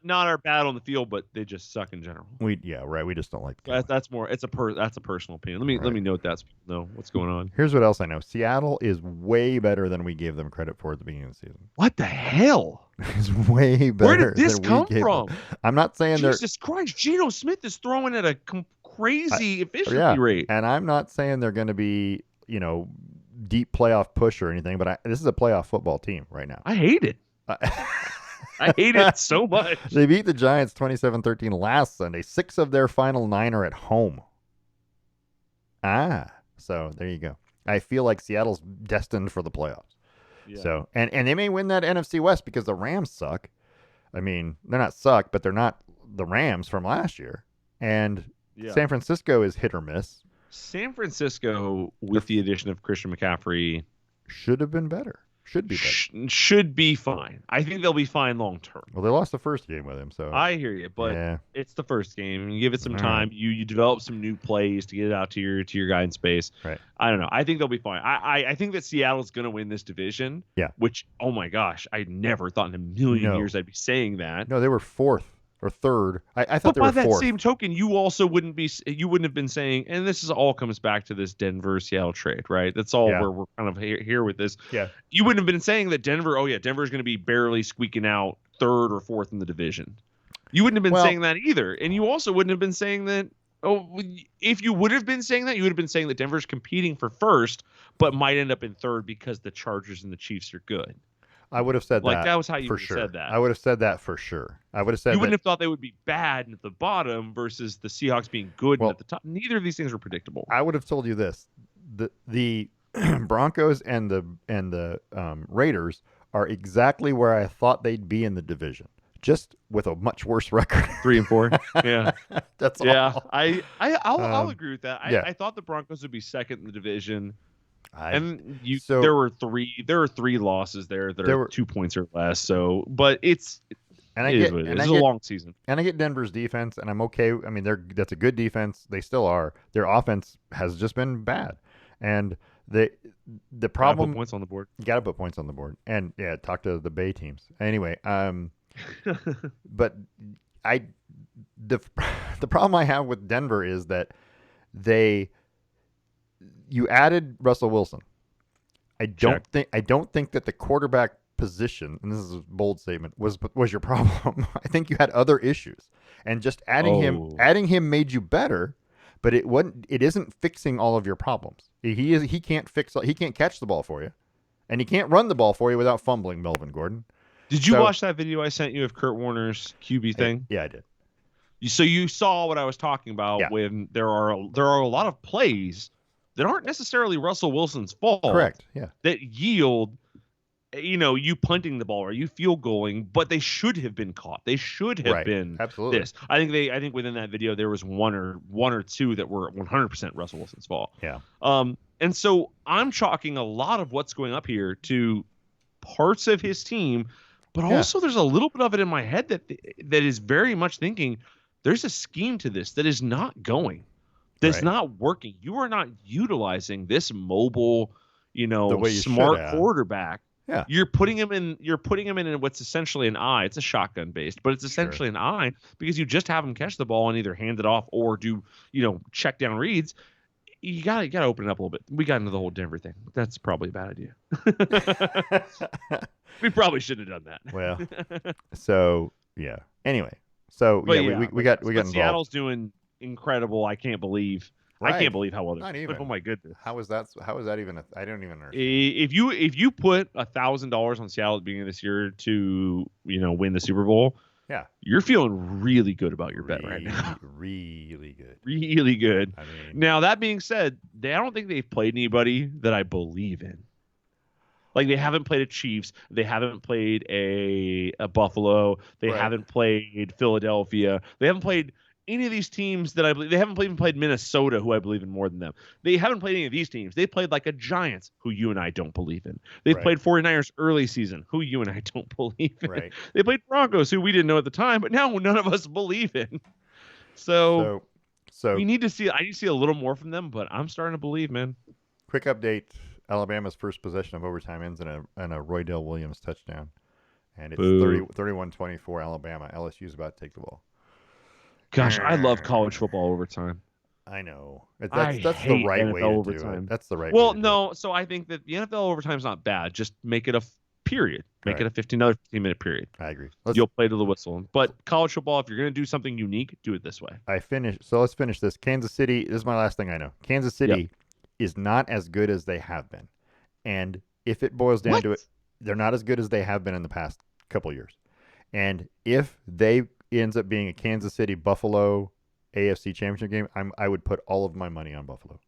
our bad on the field, but they just suck in general. We just don't like the that's more. That's a personal opinion. Let me note that so people know what's going on. Here's what else I know. Seattle is way better than we gave them credit for at the beginning of the season. What the hell? It's way better. Where did this come from? I'm not saying Jesus Christ, Geno Smith is throwing at a crazy efficiency rate. And I'm not saying they're going to be, deep playoff push or anything, but this is a playoff football team right now. I hate it. I hate it so much. They beat the Giants 27-13 last Sunday. 6 of their final 9 are at home. So there you go. I feel like Seattle's destined for the playoffs. Yeah. So and they may win that NFC West because the Rams suck. I mean, they're not suck, but they're not the Rams from last year. And San Francisco is hit or miss. San Francisco, with the addition of Christian McCaffrey, should have been better. Should be better. Should be fine. I think they'll be fine long term. Well, they lost the first game with him, so I hear you, but it's the first game. You give it some time. You develop some new plays to get it out to your guy in space. Right. I don't know. I think they'll be fine. I think that Seattle's going to win this division. Yeah. Which, oh my gosh, I never thought in a million years I'd be saying that. No, they were 4th. Or 3rd. I thought they were 4th. But by that same token, you wouldn't have been saying, and this is all comes back to this Denver-Seattle trade, right? That's all where we're kind of here with this. Yeah. You wouldn't have been saying that Denver's going to be barely squeaking out 3rd or 4th in the division. You wouldn't have been saying that either. And you also wouldn't have been saying that, if you would have been saying that, you would have been saying that Denver's competing for 1st, but might end up in 3rd because the Chargers and the Chiefs are good. I would have said that. That was how you would have said that. I would have said that for sure. I would have said you wouldn't have thought they would be bad at the bottom versus the Seahawks being good at the top. Neither of these things were predictable. I would have told you this: the Broncos and the Raiders are exactly where I thought they'd be in the division, just with a much worse record. 3-4. Yeah, that's all. Yeah, I'll agree with that. I thought the Broncos would be 2nd in the division. There were 3 losses there that are 2 points or less. So, but it's a long season. And I get Denver's defense, and I'm okay. I mean, that's a good defense. They still are. Their offense has just been bad, and the problem. Put points on the board. You got to put points on the board, and talk to the Bay teams. Anyway, but the problem I have with Denver is that you added Russell Wilson. I don't think that the quarterback position, and this is a bold statement, was your problem. I think you had other issues, and just adding him made you better, but it isn't fixing all of your problems. He can't catch the ball for you, and he can't run the ball for you without fumbling, Melvin Gordon. Did you watch that video I sent you of Kurt Warner's QB thing? Yeah, I did. So you saw what I was talking about when there are a lot of plays that aren't necessarily Russell Wilson's fault. Correct. Yeah. That yield, you punting the ball or you field goaling, but they should have been caught. They should have been absolutely this. I think within that video there was one or two that were 100% Russell Wilson's fault. Yeah. And so I'm chalking a lot of what's going up here to parts of his team, but also there's a little bit of it in my head that is very much thinking there's a scheme to this that is not going. That's not working. You are not utilizing this mobile, smart quarterback Yeah. You're putting him in what's essentially an eye. It's a shotgun based, but it's essentially an eye because you just have him catch the ball and either hand it off or do, check down reads. You gotta open it up a little bit. We got into the whole Denver thing. That's probably a bad idea. We probably shouldn't have done that. Well, so yeah. Anyway, so But we got involved. Seattle's doing incredible. I can't believe how well they're. Not even. Oh my goodness. How is that even? I don't even understand. If you put $1,000 on Seattle at the beginning of this year to win the Super Bowl, yeah, you're feeling really good about your bet right now. Really good. Really good. I mean, now that being said, I don't think they've played anybody that I believe in. Like they haven't played a Chiefs, they haven't played a Buffalo, they haven't played Philadelphia, they haven't played any of these teams that I believe. They haven't even played Minnesota, who I believe in more than them. They haven't played any of these teams. They played like a Giants, who you and I don't believe in. They've played 49ers early season, who you and I don't believe in. Right. They played Broncos, who we didn't know at the time, but now none of us believe in. So we need to see. I need to see a little more from them, but I'm starting to believe, man. Quick update: Alabama's first possession of overtime ends in a Roydell Williams touchdown, and it's 31-24 Alabama. LSU's about to take the ball. Gosh, I love college football overtime. I know. That's the right NFL way to overtime. do it. That's the right way to no, do it. So I think that the NFL overtime is not bad. Just make it a period. Make it a 15-minute period. I agree. You'll play to the whistle. But college football, if you're going to do something unique, do it this way. So let's finish this. Kansas City, this is my last thing I know. Kansas City is not as good as they have been. And if it boils down to it, they're not as good as they have been in the past couple years. And if they ends up being a Kansas City Buffalo AFC Championship game, I would put all of my money on Buffalo.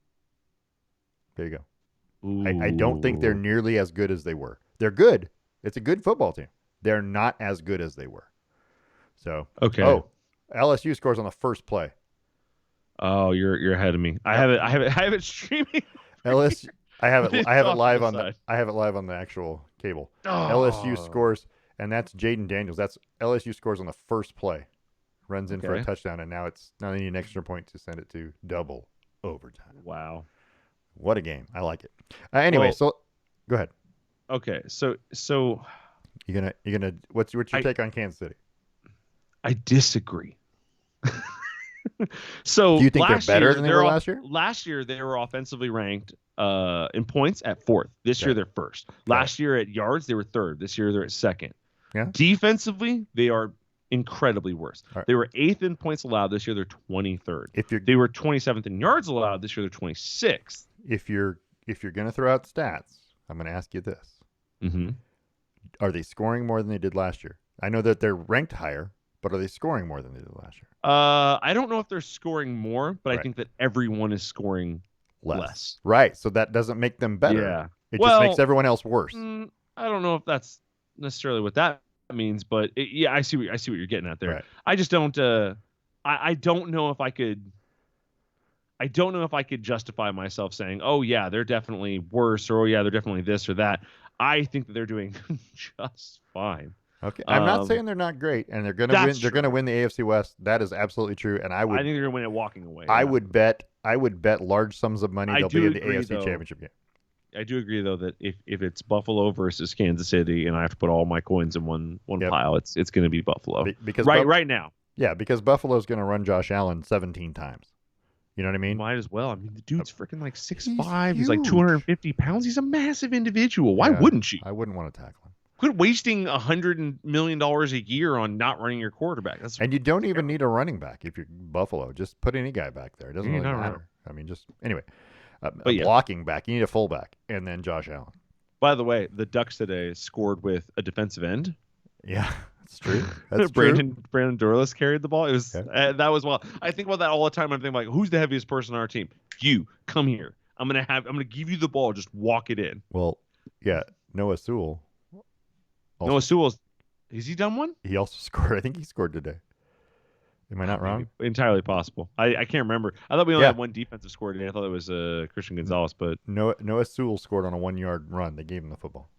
There you go. I don't think they're nearly as good as they were. They're good. It's a good football team. They're not as good as they were. So LSU scores on the first play. Oh, you're ahead of me. I have it streaming. LSU. I have it live on the actual cable. Oh. LSU scores, and that's Jaden Daniels. That's LSU scores on the first play, runs in for a touchdown, and now they need an extra point to send it to double overtime. Wow, what a game! I like it. Anyway, so go ahead. Okay, so you're gonna what's your take on Kansas City? I disagree. So do you think they're better than they were last year? Last year they were offensively ranked in points at 4th. This year they're 1st. Last year at yards they were 3rd. This year they're at 2nd. Yeah. Defensively they are incredibly worse. Right. They were 8th in points allowed. This year they're 23rd. They were 27th in yards allowed. This year they're 26th. If you're gonna throw out stats, I'm gonna ask you this: Are they scoring more than they did last year? I know that they're ranked higher, but are they scoring more than they did last year? I don't know if they're scoring more, but I think that everyone is scoring less. Right. So that doesn't make them better. Yeah. It just makes everyone else worse. I don't know if that's necessarily what that means, but I see what you're getting at there. Right. I just don't. I don't know if I could. I don't know if I could justify myself saying, "Oh yeah, they're definitely worse," or "Oh yeah, they're definitely this or that." I think that they're doing just fine. Okay, I'm not saying they're not great, and they're gonna win. They're gonna win the AFC West. That is absolutely true, and I think they're gonna win it walking away. I would bet large sums of money they'll be in the AFC Championship game. I do agree though that if it's Buffalo versus Kansas City, and I have to put all my coins in one pile, it's gonna be Buffalo. Because right now. Yeah, because Buffalo's gonna run Josh Allen 17 times. You know what I mean? Might as well. I mean, the dude's freaking like 6'5". He's like 250 pounds. He's a massive individual. Why wouldn't you? I wouldn't want to tackle him. Quit wasting $100 million a year on not running your quarterback. And you don't even need a running back if you're Buffalo. Just put any guy back there. It doesn't really matter. I mean, just anyway, a blocking back. You need a fullback, and then Josh Allen. By the way, the Ducks today scored with a defensive end. Yeah, that's true. That's true. Brandon Dorlus carried the ball. It was that was well. I think about that all the time. I'm thinking like, who's the heaviest person on our team? You come here. I'm gonna give you the ball. Just walk it in. Well, yeah, Noah Sewell. Noah Sewell's, has he done one? He also scored. I think he scored today. Am I not wrong? Entirely possible. I can't remember. I thought we only had one defensive score today. I thought it was Christian Gonzalez, but Noah Sewell scored on a 1-yard run. They gave him the football.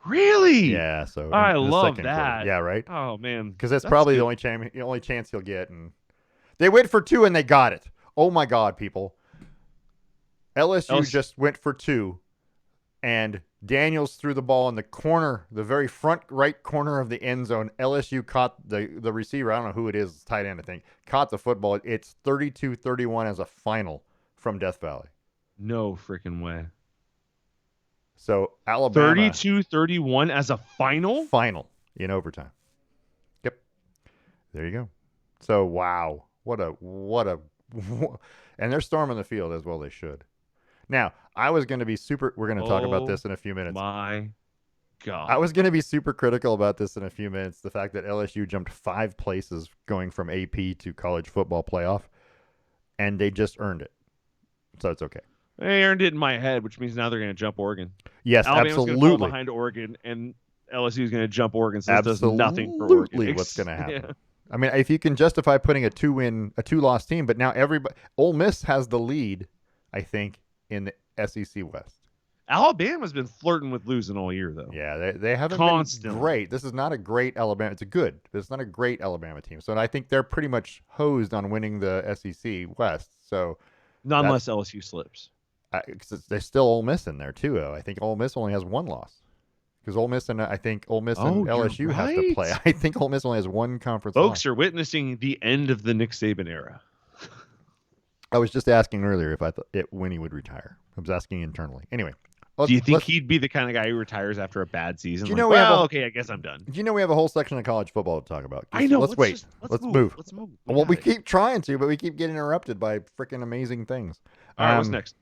Really? Yeah. So I love that. Quarter. Yeah. Right. Oh man. Because that's probably the only chance he'll get, and they went for 2 and they got it. Oh my God, people! LSU just went for 2, and Daniels threw the ball in the corner, the very front right corner of the end zone. LSU caught the receiver. I don't know who it is, tight end, I think. Caught the football. It's 32-31 as a final from Death Valley. No freaking way. So Alabama 32-31 as a final in overtime. Yep. There you go. So wow. What a and they're storming the field as well they should. Now, I was going to be we're going to talk about this in a few minutes. My God. I was going to be super critical about this in a few minutes. The fact that LSU jumped 5 places going from AP to college football playoff, and they just earned it. So it's okay. They earned it in my head, which means now they're going to jump Oregon. Yes, Alabama's absolutely. Going to fall behind Oregon, and LSU is going to jump Oregon. So it does nothing for Oregon. Absolutely what's going to happen. Yeah. I mean, if you can justify putting a 2-loss team, but now Ole Miss has the lead, I think, in the SEC West. Alabama's been flirting with losing all year, though. Yeah, they haven't Constantly. been great. This is not a great Alabama. It's not a great Alabama team. So I think they're pretty much hosed on winning the SEC West. So not unless LSU slips. There's still Ole Miss in there too, though. I think Ole Miss only has 1 loss because Ole Miss and LSU have to play. I think Ole Miss only has 1 conference. Folks, loss. you're witnessing the end of the Nick Saban era. I was just asking earlier if I thought when he would retire. I was asking internally. Anyway. Do you think he'd be the kind of guy who retires after a bad season? Do you know I guess I'm done. Do you know we have a whole section of college football to talk about? I know. Let's wait. Let's move. Let's move. We keep trying to, but we keep getting interrupted by freaking amazing things. All right, what's next?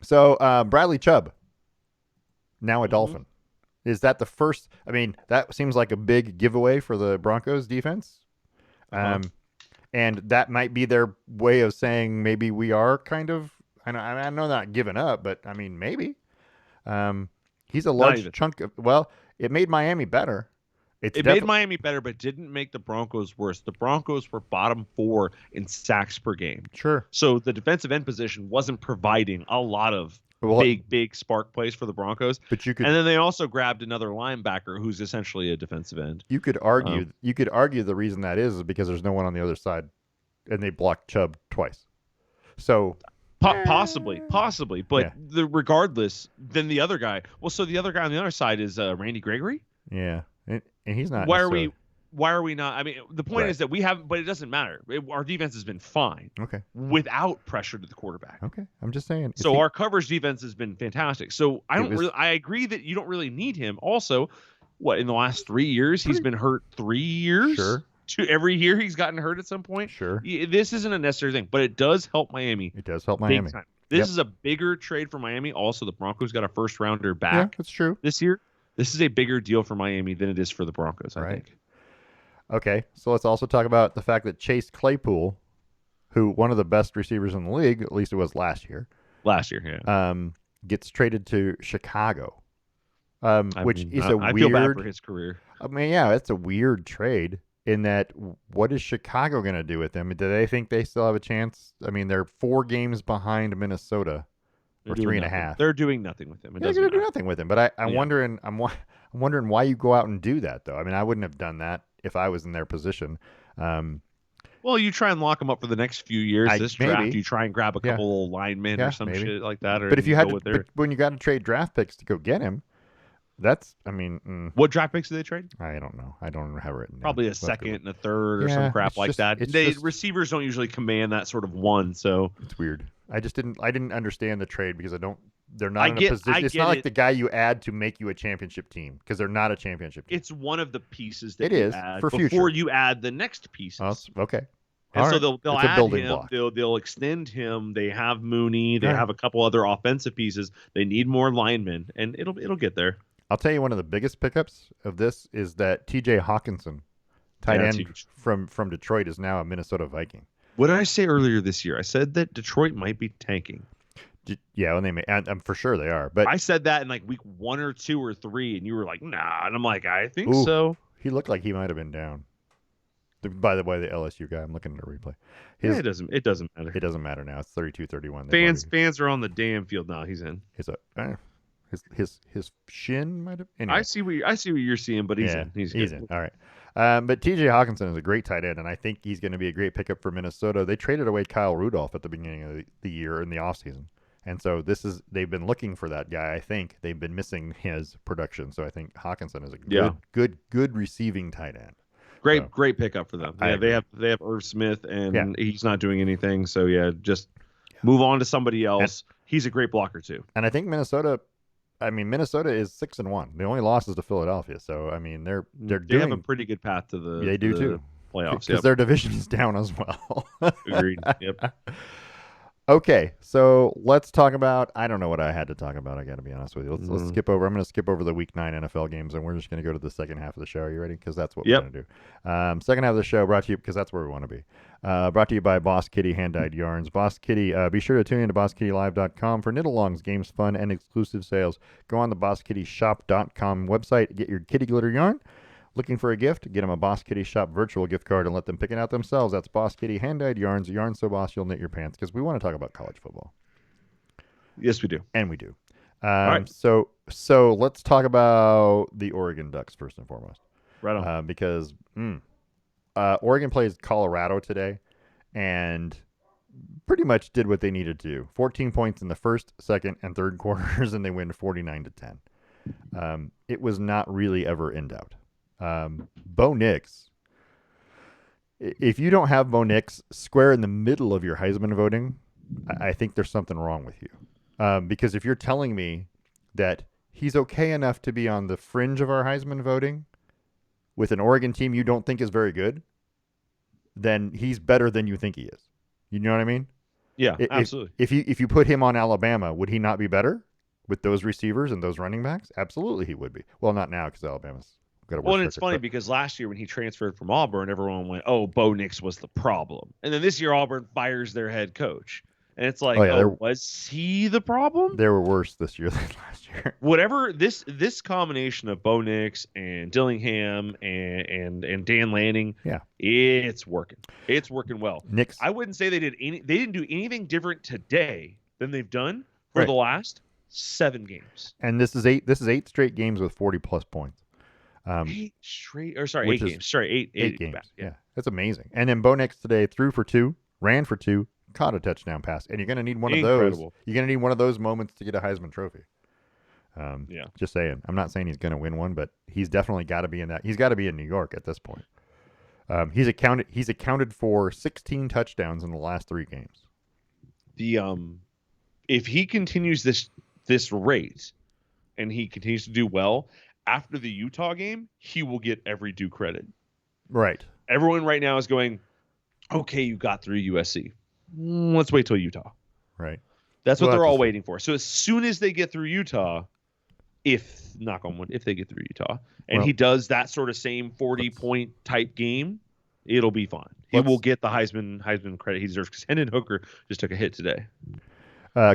So Bradley Chubb, now a Dolphin. Is that the first? I mean, that seems like a big giveaway for the Broncos defense. And that might be their way of saying maybe we are kind of. I know not giving up, but I mean maybe. He's a large chunk of. Well, it made Miami better. It made Miami better, but didn't make the Broncos worse. The Broncos were bottom 4 in sacks per game. Sure. So the defensive end position wasn't providing a lot of big spark plays for the Broncos. But and then they also grabbed another linebacker who's essentially a defensive end. You could argue the reason that is because there's no one on the other side, and they blocked Chubb twice. So. Possibly, but regardless, then the other guy. Well, so the other guy on the other side is Randy Gregory. Yeah, and he's not. Why are we not? I mean, the point is that we haven't, but it doesn't matter. Our defense has been fine. Okay. Without pressure to the quarterback. Okay, I'm just saying. So our coverage defense has been fantastic. So I agree that you don't really need him. Also, in the last 3 years he's been hurt 3 years. Sure. Every year he's gotten hurt at some point. Sure. This isn't a necessary thing, but it does help Miami. It does help Miami. This is a bigger trade for Miami. Also, the Broncos got a first rounder back. Yeah, that's true. This year. This is a bigger deal for Miami than it is for the Broncos, I think. Okay, so let's also talk about the fact that Chase Claypool, who one of the best receivers in the league, at least it was last year. Gets traded to Chicago. I feel bad for his career. I mean, yeah, it's a weird trade. In that, what is Chicago going to do with him? Do they think they still have a chance? I mean, they're 4 games behind Minnesota, or 3.5. They're doing nothing with him. They're going to do nothing with him. But I'm wondering why you go out and do that, though. I mean, I wouldn't have done that if I was in their position. Well, you try and lock him up for the next few years. Draft, you try and grab a couple linemen or some shit like that. But if you had but when you got to trade draft picks to go get him. What draft picks do they trade? I don't know. I don't have it written. Probably a second and a third or some crap like that. Receivers don't usually command that sort of one, so it's weird. I didn't understand the trade because they're not in a position. It's not like the guy you add to make you a championship team because they're not a championship team. It's one of the pieces that you add for before future. you add the next pieces. Okay. And so they'll add him. They'll extend him. They have Mooney. They have a couple other offensive pieces. They need more linemen, and it'll get there. I'll tell you one of the biggest pickups of this is that T.J. Hawkinson, tight end from Detroit, is now a Minnesota Viking. What did I say earlier this year? I said that Detroit might be tanking. Yeah, I'm for sure they are. But I said that in like week 1 or 2 or 3, and you were like, nah. And I'm like, I think so. He looked like he might have been down. By the way, the LSU guy, I'm looking at a replay. It doesn't matter. It doesn't matter now. It's 32-31. Fans are on the damn field now. He's in. His shin might have. Anyway. I see what you're seeing, but he's in. He's in. All right. But T.J. Hawkinson is a great tight end, and I think he's going to be a great pickup for Minnesota. They traded away Kyle Rudolph at the beginning of the year in the offseason, And so they've been looking for that guy. I think they've been missing his production. So I think Hawkinson is a good receiving tight end. So Great pickup for them. I Yeah, agree. they have Irv Smith, Yeah. and he's not doing anything. So yeah, just move on to somebody else. He's a great blocker too. And I think Minnesota is 6-1. The only loss is to Philadelphia. So I mean, they have a pretty good path to the too playoffs because their division is down as well. Agreed. Yep. Okay, so let's talk about. I don't know what I had to talk about. I got to be honest with you. Let's skip over. I'm going to skip over the Week 9 NFL games, and we're just going to go to the second half of the show. Are you ready? Because that's what we're going to do. Second half of the show brought to you because that's where we want to be. Brought to you by Boss Kitty Hand-Dyed Yarns. Boss Kitty. Be sure to tune in to BossKittyLive.com for knit-alongs, games, fun, and exclusive sales. Go on the BossKittyShop.com website. Get your kitty glitter yarn. Looking for a gift? Get them a Boss Kitty Shop virtual gift card and let them pick it out themselves. That's Boss Kitty Hand-Dyed Yarns. Yarn so boss you'll knit your pants, because we want to talk about college football. Yes, we do. And we do. All right. So let's talk about the Oregon Ducks first and foremost. Right on. Because Oregon plays Colorado today and pretty much did what they needed to do. 14 points in the first, second, and third quarters, and they win 49-10. It was not really ever in doubt. Bo Nix, if you don't have Bo Nix square in the middle of your Heisman voting, I think there's something wrong with you. Because if you're telling me that he's okay enough to be on the fringe of our Heisman voting with an Oregon team you don't think is very good, then he's better than you think he is. You know what I mean? Yeah, absolutely. If you put him on Alabama, would he not be better with those receivers and those running backs? Absolutely, he would be. Well, not now because Alabama's. Well, and it's funny because last year when he transferred from Auburn, everyone went, "Oh, Bo Nix was the problem," and then this year Auburn fires their head coach, and it's like, was he the problem? They were worse this year than last year. Whatever this combination of Bo Nix and Dillingham and Dan Lanning, it's working. It's working well. Nix, I wouldn't say they didn't do anything different today than they've done for the last 7 games. And this is 8 straight games with 40+ points. 8 games. Sorry, 8 games. Back. Yeah, that's amazing. And then Bo Nix today threw for 2, ran for 2, caught a touchdown pass, and you're going to need one of those. You're going to need one of those moments to get a Heisman Trophy. Just saying. I'm not saying he's going to win one, but he's definitely got to be in that. He's got to be in New York at this point. He's accounted for 16 touchdowns in the last 3 games. If he continues this rate, and he continues to do well. After the Utah game, he will get every due credit. Right. Everyone right now is going, okay, you got through USC. Let's wait till Utah. Right. That's what they're all waiting for. So as soon as they get through Utah, if they get through Utah, and he does that sort of same 40-point type game, it'll be fine. He will get the Heisman credit he deserves, because Hendon Hooker just took a hit today.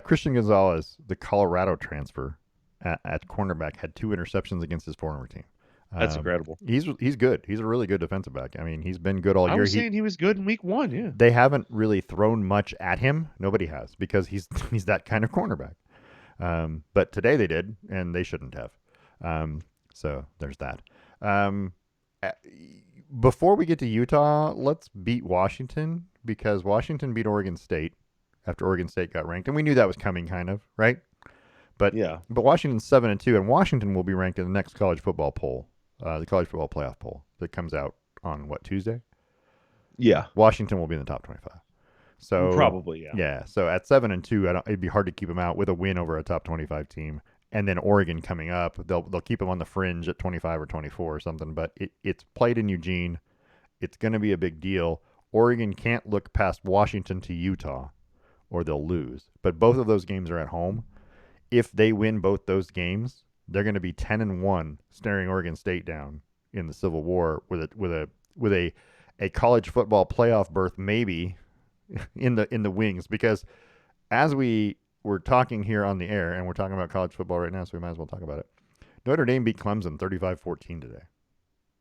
Christian Gonzalez, the Colorado transfer, at cornerback, had 2 interceptions against his former team. That's incredible. He's good. He's a really good defensive back. I mean, he's been good all year. I was saying he was good in week 1. Yeah. They haven't really thrown much at him. Nobody has, because he's that kind of cornerback. But today they did, and they shouldn't have. So there's that. Before we get to Utah, let's beat Washington, because Washington beat Oregon State after Oregon State got ranked, and we knew that was coming, kind of, right? But Washington's 7-2, and Washington will be ranked in the next college football poll, the college football playoff poll that comes out on Tuesday. Yeah, Washington will be in the top 25. So probably, yeah. So at 7-2, it'd be hard to keep them out with a win over a top 25 team, and then Oregon coming up, they'll keep them on the fringe at 25 or 24 or something. But it's played in Eugene. It's going to be a big deal. Oregon can't look past Washington to Utah, or they'll lose. But both of those games are at home. If they win both those games, they're going to be 10-1, staring Oregon State down in the Civil War with a college football playoff berth, maybe in the wings. Because as we were talking here on the air, and we're talking about college football right now, so we might as well talk about it. Notre Dame beat Clemson 35-14 today.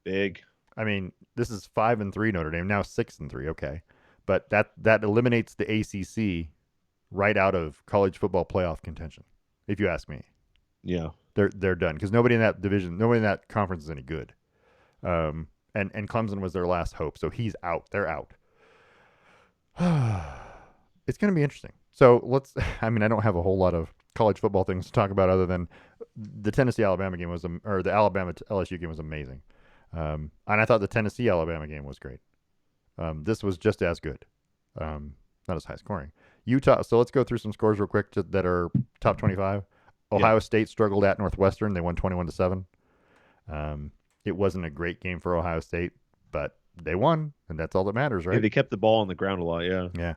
Big. I mean, this is 5-3 Notre Dame, now 6-3. Okay, but that eliminates the ACC right out of college football playoff contention. If you ask me, they're done, because nobody in that division, nobody in that conference is any good. And Clemson was their last hope, so he's out. They're out. It's going to be interesting. So let's. I mean, I don't have a whole lot of college football things to talk about other than the Tennessee Alabama game was, or the Alabama LSU game was amazing, and I thought the Tennessee Alabama game was great. This was just as good, not as high scoring. Utah. So let's go through some scores real quick that are top 25. Ohio State struggled at Northwestern. They won 21-7. It wasn't a great game for Ohio State, but they won, and that's all that matters, right? Yeah, they kept the ball on the ground a lot. Yeah. Yeah.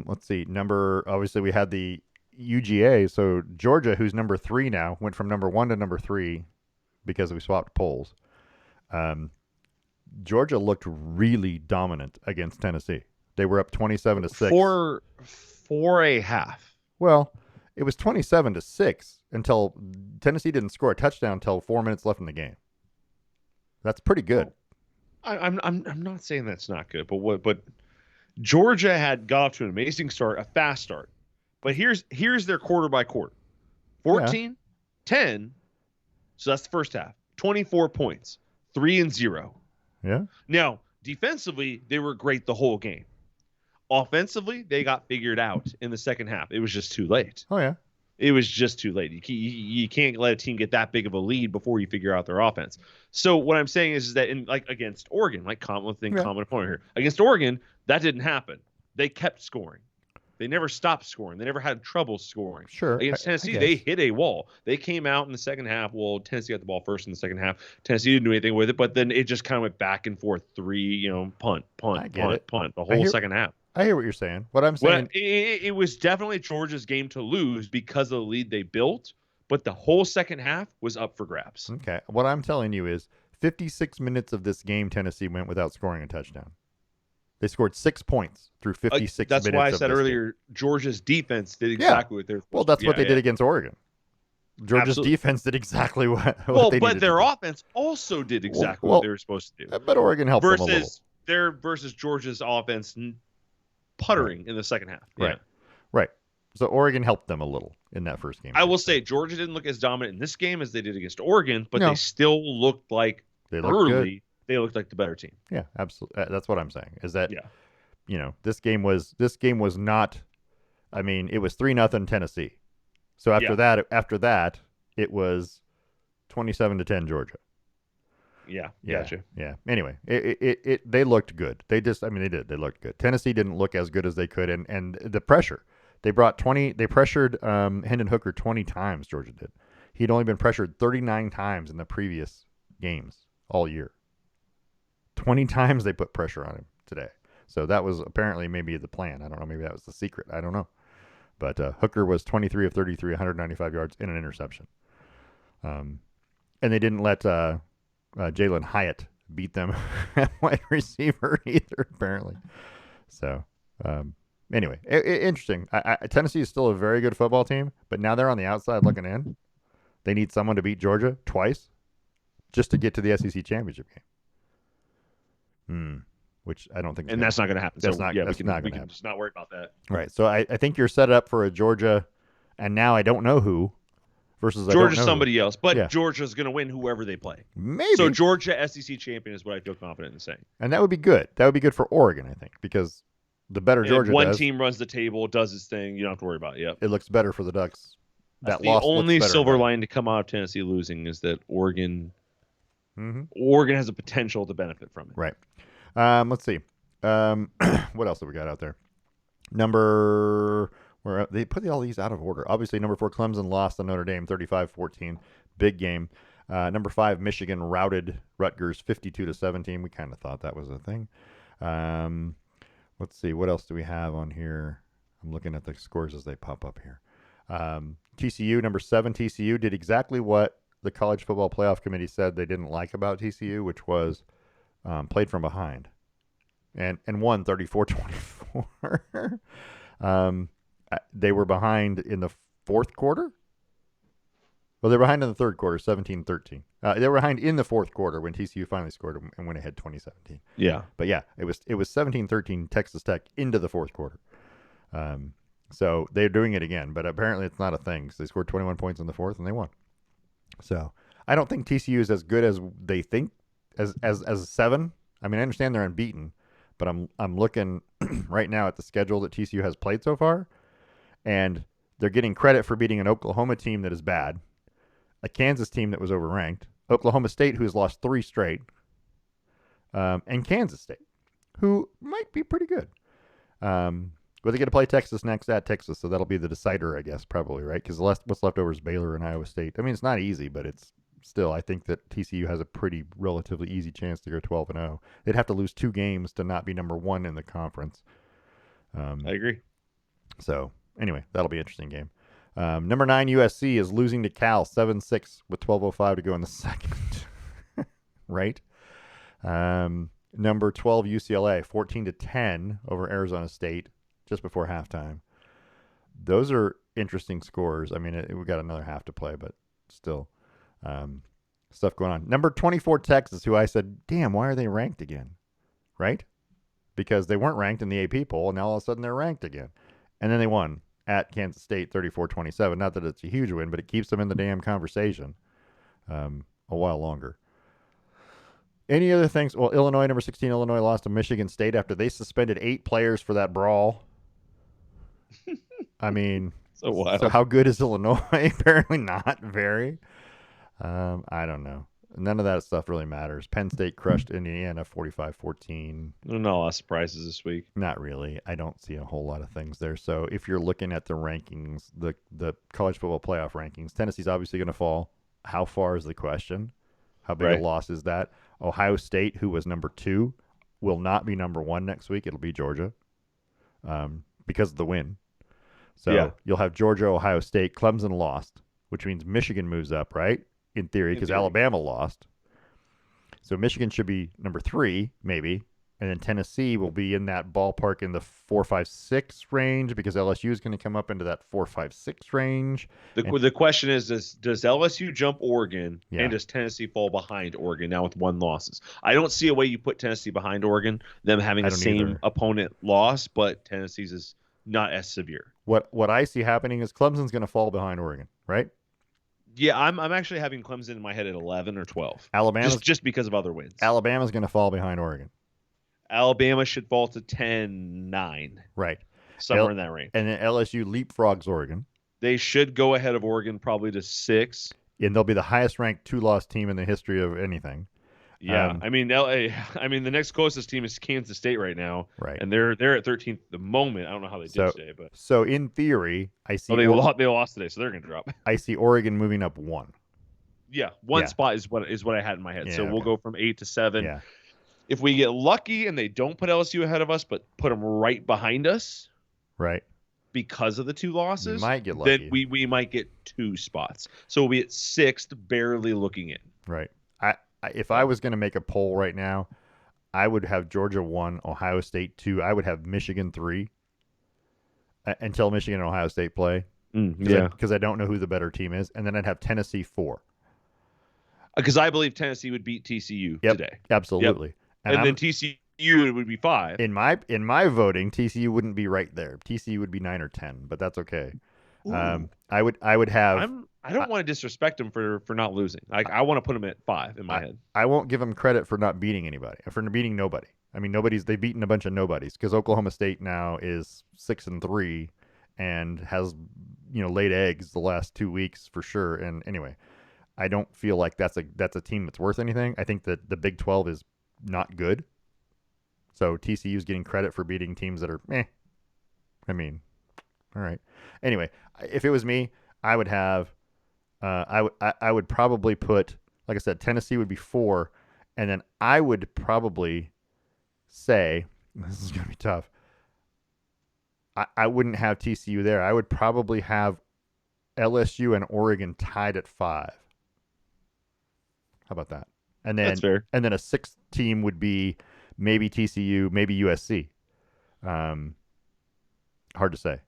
Let's see. Obviously, we had the UGA. So Georgia, who's number 3 now, went from number 1 to number 3 because we swapped polls. Georgia looked really dominant against Tennessee. They were up 27-6 for a half. Well, it was 27-6 until Tennessee didn't score a touchdown until 4 minutes left in the game. That's pretty good. I'm not saying that's not good, but Georgia had got off to an amazing start, a fast start. But here's their quarter by quarter. 14-10. So that's the first half. 24 points. 3-0. Yeah. Now, defensively, they were great the whole game. Offensively, they got figured out in the second half. It was just too late. Oh, yeah. It was just too late. You can't let a team get that big of a lead before you figure out their offense. So what I'm saying is that against Oregon, common opponent here, against Oregon, that didn't happen. They kept scoring. They never stopped scoring. They never had trouble scoring. Sure. Against Tennessee, they hit a wall. They came out in the second half. Well, Tennessee got the ball first in the second half. Tennessee didn't do anything with it, but then it just kind of went back and forth. Punt, the whole second half. I hear what you're saying. What I'm saying, it was definitely Georgia's game to lose because of the lead they built, but the whole second half was up for grabs. Okay. What I'm telling you is 56 minutes of this game, Tennessee went without scoring a touchdown. They scored 6 points through 56 minutes. That's why I said earlier, Georgia's defense did exactly what they're supposed to. Well, that's what they did against Oregon. Georgia's defense did exactly what they but needed their to do. offense also did exactly what they were supposed to do. But Oregon helped them a little. Versus Georgia's offense puttering in the second half. Right. Right. So Oregon helped them a little in that first game. I will say Georgia didn't look as dominant in this game as they did against Oregon, but they still looked like they looked like the better team. Yeah, absolutely. That's what I'm saying. Is that this game was not. I mean, it was 3-0 Tennessee. So after that, it was 27-10 Georgia. Yeah, gotcha. Yeah. Anyway, they looked good. They did. They looked good. Tennessee didn't look as good as they could, and the pressure. They pressured Hendon Hooker 20 times. Georgia did. He'd only been pressured 39 times in the previous games all year. 20 times they put pressure on him today. So that was apparently maybe the plan. I don't know. Maybe that was the secret. I don't know. But Hooker was 23 of 33, 195 yards and an interception. And they didn't let Jalen Hyatt beat them at wide receiver either, apparently. So anyway, interesting. Tennessee is still a very good football team, but now they're on the outside looking in. They need someone to beat Georgia twice just to get to the SEC championship game. Which I don't think. And that's not going to happen. That's so, not. Yeah, that's we not going to can happen. just not worry about that. Right. So I think you're set up for a Georgia, and now I don't know who versus Georgia's I don't know somebody else, but Yeah. Georgia's going to win whoever they play. Maybe. So Georgia SEC champion is what I feel confident in saying. And that would be good. That would be good for Oregon, I think, because the better Georgia one does, team runs the table, does its thing. You don't have to worry about it. Yep. it looks better for the Ducks. That's the only silver line to come out of Tennessee losing is that Oregon has a potential to benefit from it. Right. Let's see. What else have we got out there? They put all these out of order. Obviously, number 4, Clemson lost to Notre Dame 35-14. Big game. Number 5, Michigan routed Rutgers 52-17. We kind of thought that was a thing. Let's see. What else do we have on here? I'm looking at the scores as they pop up here. TCU, number 7, TCU did exactly what the College Football Playoff Committee said they didn't like about TCU, which was played from behind. And won 34-24. They were behind in the fourth quarter. Well, they were behind in the third quarter, 17-13. They were behind in the fourth quarter when TCU finally scored and went ahead 2017. Yeah. But yeah, it was 17-13 Texas Tech into the fourth quarter. So they're doing it again, but apparently it's not a thing. So they scored 21 points in the fourth and they won. So I don't think TCU is as good as they think as a 7. I mean, I understand they're unbeaten. But I'm looking right now at the schedule that TCU has played so far. And they're getting credit for beating an Oklahoma team that is bad, a Kansas team that was overranked, Oklahoma State, who has lost 3 straight, and Kansas State, who might be pretty good. But they get to play Texas next at Texas, so that'll be the decider, I guess, probably, right? Because what's left over is Baylor and Iowa State. I mean, it's not easy, but it's still, I think that TCU has a pretty relatively easy chance to go 12-0. They'd have to lose 2 games to not be number 1 in the conference. I agree. So, anyway, that'll be an interesting game. Number 9 USC is losing to Cal 7-6 with 12:05 to go in the second. Right? Number 12 UCLA 14-10 over Arizona State just before halftime. Those are interesting scores. I mean, we got another half to play, but still, stuff going on. Number 24 Texas, who I said, damn, why are they ranked again? Right? Because they weren't ranked in the AP poll, and now all of a sudden they're ranked again. And then they won at Kansas State 34-27. Not that it's a huge win, but it keeps them in the damn conversation a while longer. Any other things? Well, Illinois, number 16, Illinois lost to Michigan State after they suspended 8 players for that brawl. I mean, so how good is Illinois? Apparently not very. I don't know. None of that stuff really matters. Penn State crushed Indiana 45-14. Not a lot of surprises this week. Not really. I don't see a whole lot of things there. So if you're looking at the rankings, the college football playoff rankings, Tennessee's obviously going to fall. How far is the question? How big a loss is that? Ohio State, who was number 2, will not be number 1 next week. It'll be Georgia because of the win. So you'll have Georgia, Ohio State. Clemson lost, which means Michigan moves up, right? In theory, because Alabama lost. So Michigan should be number 3, maybe. And then Tennessee will be in that ballpark in the 4-5-6 range because LSU is going to come up into that 4-5-6 range. The question is, does LSU jump Oregon, and does Tennessee fall behind Oregon now with 1 losses? I don't see a way you put Tennessee behind Oregon, them having the same opponent loss, but Tennessee's is not as severe. What I see happening is Clemson's going to fall behind Oregon, right? Yeah, I'm actually having Clemson in my head at 11 or 12. Alabama's just because of other wins. Alabama's going to fall behind Oregon. Alabama should fall to 10-9. Right. Somewhere in that range. And then LSU leapfrogs Oregon. They should go ahead of Oregon probably to 6. And they'll be the highest ranked 2-loss team in the history of anything. Yeah. I mean, the next closest team is Kansas State right now. Right. And they're at 13th at the moment. I don't know how they did today, but so in theory, I see they lost today, so they're going to drop. I see Oregon moving up 1. Yeah, one spot is what I had in my head. So we'll go from 8 to 7. Yeah. If we get lucky and they don't put LSU ahead of us, but put them right behind us, right, because of the 2 losses, you might get lucky. Then we might get 2 spots. So we'll be at 6th, barely looking in. Right. If I was going to make a poll right now, I would have Georgia 1, Ohio State 2. I would have Michigan 3 until Michigan and Ohio State play. Because I don't know who the better team is, and then I'd have Tennessee 4. Because I believe Tennessee would beat TCU today. Absolutely. Yep. And then TCU would be 5. In my voting, TCU wouldn't be right there. TCU would be 9 or 10, but that's okay. I would have. I don't want to disrespect them for not losing. I want to put them at 5 in my head. I won't give them credit for not beating anybody, for beating nobody. I mean, they've beaten a bunch of nobodies because Oklahoma State now is 6-3 and has laid eggs the last 2 weeks for sure. And anyway, I don't feel like that's a team that's worth anything. I think that the Big 12 is not good. So TCU is getting credit for beating teams that are meh. I mean, all right. Anyway, if it was me, I would have I would probably put, like I said, Tennessee would be 4, and then I would probably say, this is going to be tough, I wouldn't have TCU there. I would probably have LSU and Oregon tied at 5. How about that? And then, that's fair. And then a 6th team would be maybe TCU, maybe USC. Hard to say.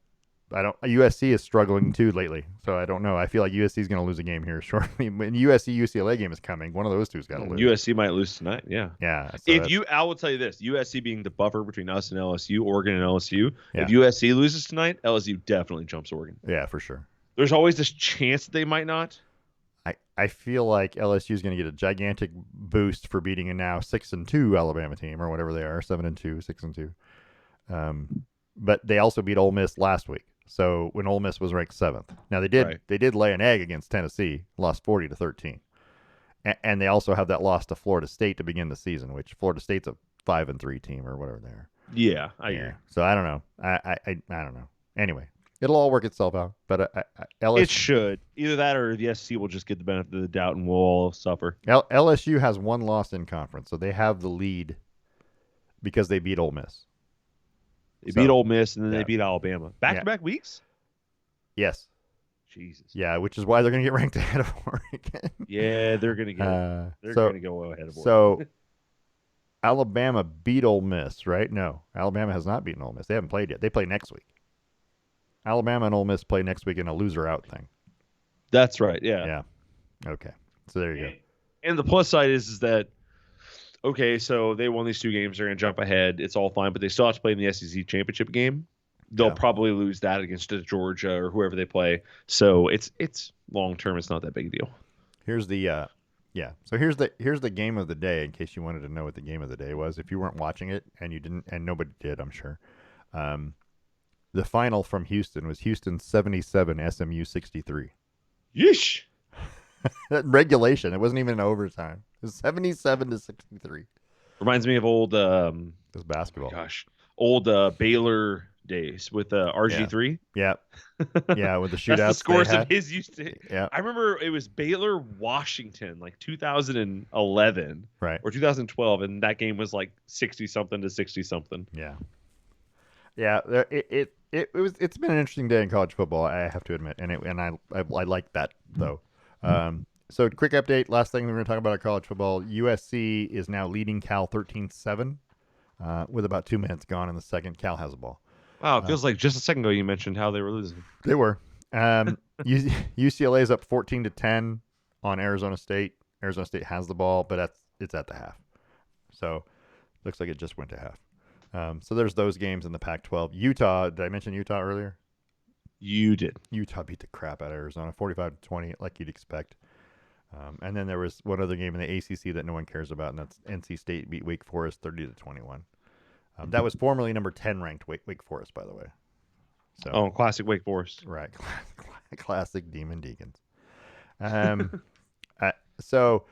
USC is struggling too lately, so I don't know. I feel like USC is going to lose a game here shortly. When USC UCLA game is coming, one of those two's got to lose. USC might lose tonight. Yeah. Yeah. So I will tell you this: USC being the buffer between us and LSU, Oregon and LSU. Yeah. If USC loses tonight, LSU definitely jumps Oregon. Yeah, for sure. There's always this chance that they might not. I feel like LSU is going to get a gigantic boost for beating a now 6-2 Alabama team or whatever they are, 7-2, 6-2. But they also beat Ole Miss last week. So when Ole Miss was ranked 7th. Now Right. they did lay an egg against Tennessee, lost 40-13. And they also have that loss to Florida State to begin the season, which Florida State's a 5-3 team or whatever they are. Yeah, I agree. So I don't know. I don't know. Anyway, it'll all work itself out. But LSU, It should. Either that or the SC will just get the benefit of the doubt and we'll all suffer. LSU has one loss in conference, so they have the lead because they beat Ole Miss. They beat Ole Miss and then yeah. they beat Alabama. Back-to-back weeks? Yes. Jesus. Yeah, which is why they're going to get ranked ahead of Oregon. Yeah, they're going to get. They're going to go ahead of Oregon. So Alabama beat Ole Miss, right? No, Alabama has not beaten Ole Miss. They haven't played yet. They play next week. Alabama and Ole Miss play next week in a loser-out thing. That's right. Yeah. Yeah. Okay. So there you go. And the plus side is that, okay, so they won these 2 games. They're going to jump ahead. It's all fine, but they still have to play in the SEC championship game. They'll probably lose that against Georgia or whoever they play. So it's long term. It's not that big a deal. Here's the So here's the game of the day. In case you wanted to know what the game of the day was, if you weren't watching it and you didn't, and nobody did, I'm sure. The final from Houston was Houston 77, SMU 63. Yeesh. Regulation. It wasn't even an overtime. It was 77-63. Reminds me of old. It was basketball. Old Baylor days with RG3. Yeah. Yeah, with the shootouts. That's the scores of his used to. Yeah. I remember it was Baylor Washington, like 2011, right, or 2012, and that game was like 60-something to 60-something. Yeah. Yeah. It's been an interesting day in college football, I have to admit, and I like that though. So quick update. Last thing we're going to talk about at college football. USC is now leading Cal 13-7 with about 2 minutes gone in the second. Cal has the ball. Wow, it feels like just a second ago you mentioned how they were losing. They were. UCLA is up 14-10 on Arizona State. Arizona State has the ball, but it's at the half. So looks like it just went to half. So there's those games in the Pac-12. Utah, did I mention Utah earlier? You did. Utah beat the crap out of Arizona, 45-20, like you'd expect. And then there was one other game in the ACC that no one cares about, and that's NC State beat Wake Forest 30-21. That was formerly number 10 ranked Wake Forest, by the way. So, classic Wake Forest. Right, classic Demon Deacons. So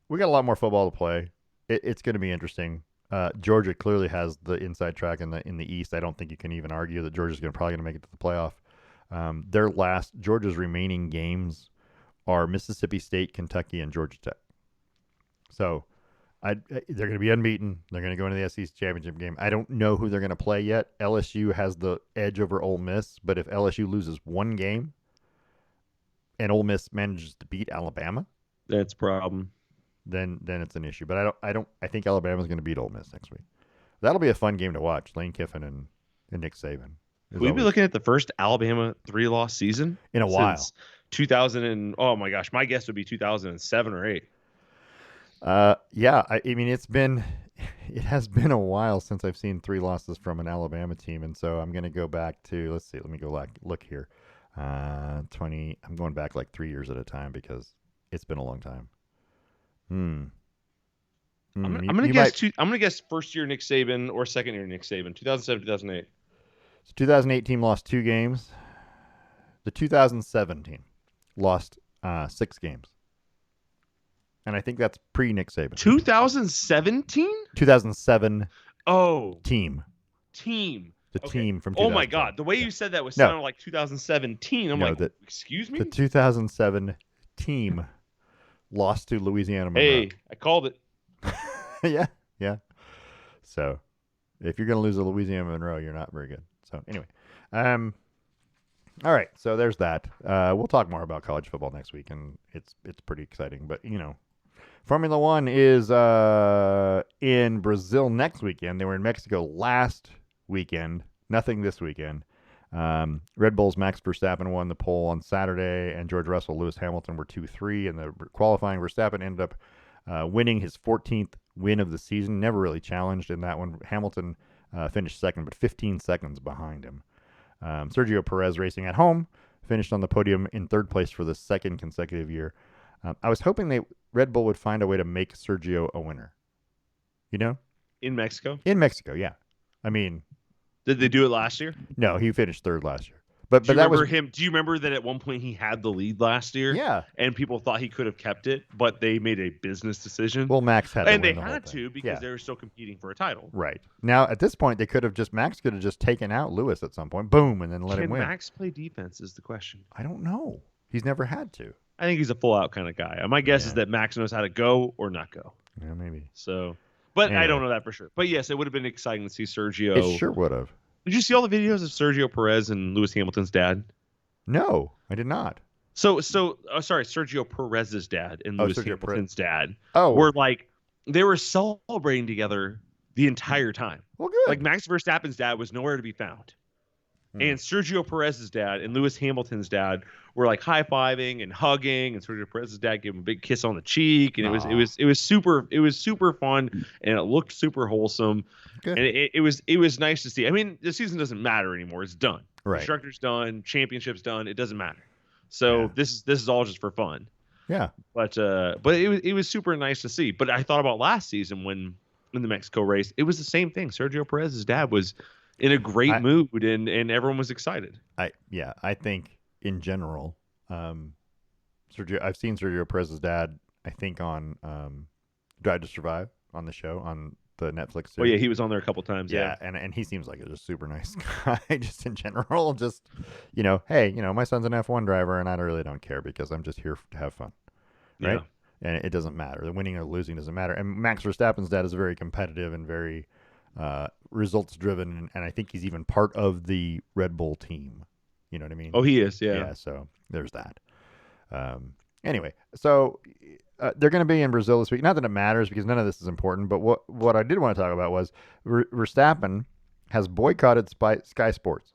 we got a lot more football to play. It's going to be interesting. Georgia clearly has the inside track in the East. I don't think you can even argue that Georgia's probably going to make it to the playoff. Georgia's remaining games are Mississippi State, Kentucky, and Georgia Tech. So they're going to be unbeaten. They're going to go into the SEC championship game. I don't know who they're going to play yet. LSU has the edge over Ole Miss, but if LSU loses one game and Ole Miss manages to beat Alabama, that's a problem. Then it's an issue. But I think Alabama's going to beat Ole Miss next week. That'll be a fun game to watch. Lane Kiffin and Nick Saban. Will we be looking at the first Alabama 3-loss season in a while? 2000 and oh my gosh, my guess would be 2007 or 8. Yeah, I mean it has been a while since I've seen 3 losses from an Alabama team, and so I'm going to go back to let me go look here. 20. I'm going back like 3 years at a time because it's been a long time. I'm gonna guess first year Nick Saban or second year Nick Saban, 2007, 2008. So 2008 team lost 2 games. The 2007 team lost 6 games. And I think that's pre-Nick Saban. 2017? 2007 team. The team from 2007. Oh my God. The way you said that was sounding like 2017. I'm excuse me? The 2007 team lost to Louisiana Monroe. Hey, I called it. Yeah. So if you're going to lose to Louisiana Monroe, you're not very good. So anyway, all right. So there's that. We'll talk more about college football next week, and it's pretty exciting. But Formula One is in Brazil next weekend. They were in Mexico last weekend. Nothing this weekend. Red Bull's Max Verstappen won the pole on Saturday, and George Russell, Lewis Hamilton were 2-3 in the qualifying. Verstappen ended up winning his 14th win of the season. Never really challenged in that one. Hamilton finished second, but 15 seconds behind him. Sergio Perez, racing at home, finished on the podium in 3rd place for the 2nd consecutive year. I was hoping Red Bull would find a way to make Sergio a winner. In Mexico? In Mexico, yeah. I mean, did they do it last year? No, he finished 3rd last year. But Do you that remember was him? Do you remember that at one point he had the lead last year? yeah. And people thought he could have kept it, but they made a business decision. Well, Max had to And they win the whole had thing. to because Yeah. they were still competing for a title. Right. Now, at this point, Max could have just taken out Lewis at some point, boom, and then let him win. Can Max play defense is the question. I don't know. He's never had to. I think he's a full-out kind of guy. My guess is that Max knows how to go or not go. Yeah, maybe. So, but Anyway. I don't know that for sure. But yes, it would have been exciting to see Sergio. It sure would have. Did you see all the videos of Sergio Perez and Lewis Hamilton's dad? No, I did not. Sergio Perez's dad and Lewis Hamilton's dad were like, they were celebrating together the entire time. Well, good. Like Max Verstappen's dad was nowhere to be found. And Sergio Perez's dad and Lewis Hamilton's dad were like high-fiving and hugging, and Sergio Perez's dad gave him a big kiss on the cheek, and it was super fun, and it looked super wholesome. Good. And it was nice to see. I mean, the season doesn't matter anymore. It's done. Right. Constructor's done, championship's done. It doesn't matter. So this is all just for fun. Yeah. But it was super nice to see. But I thought about last season when in the Mexico race, it was the same thing. Sergio Perez's dad was in a great mood and everyone was excited. I think in general, I've seen Sergio Perez's dad, I think on Drive to Survive on the show on the Netflix series. Oh yeah, he was on there a couple times. Yeah. And he seems like a super nice guy just in general. Just, hey, my son's an F1 driver and I really don't care because I'm just here to have fun. Right. Yeah. And it doesn't matter. The winning or losing doesn't matter. And Max Verstappen's dad is very competitive and very results driven. And I think he's even part of the Red Bull team. You know what I mean? Oh, he is. Yeah. Yeah. So there's that. Anyway, so they're going to be in Brazil this week. Not that it matters because none of this is important, but what I did want to talk about was Verstappen has boycotted Sky Sports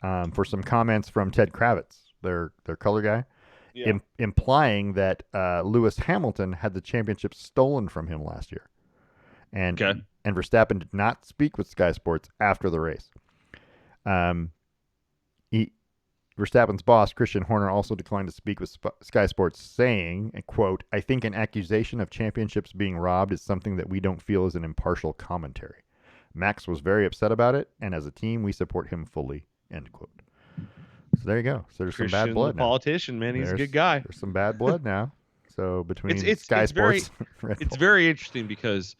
for some comments from Ted Kravitz, their color guy, implying that Lewis Hamilton had the championship stolen from him last year. And Verstappen did not speak with Sky Sports after the race. Verstappen's boss, Christian Horner, also declined to speak with Sky Sports, saying, quote, "I think an accusation of championships being robbed is something that we don't feel is an impartial commentary. Max was very upset about it, and as a team, we support him fully," end quote. So there you go. So there's some bad blood now. Politician, man. He's a good guy. There's some bad blood now. So between Sky Sports it's very interesting because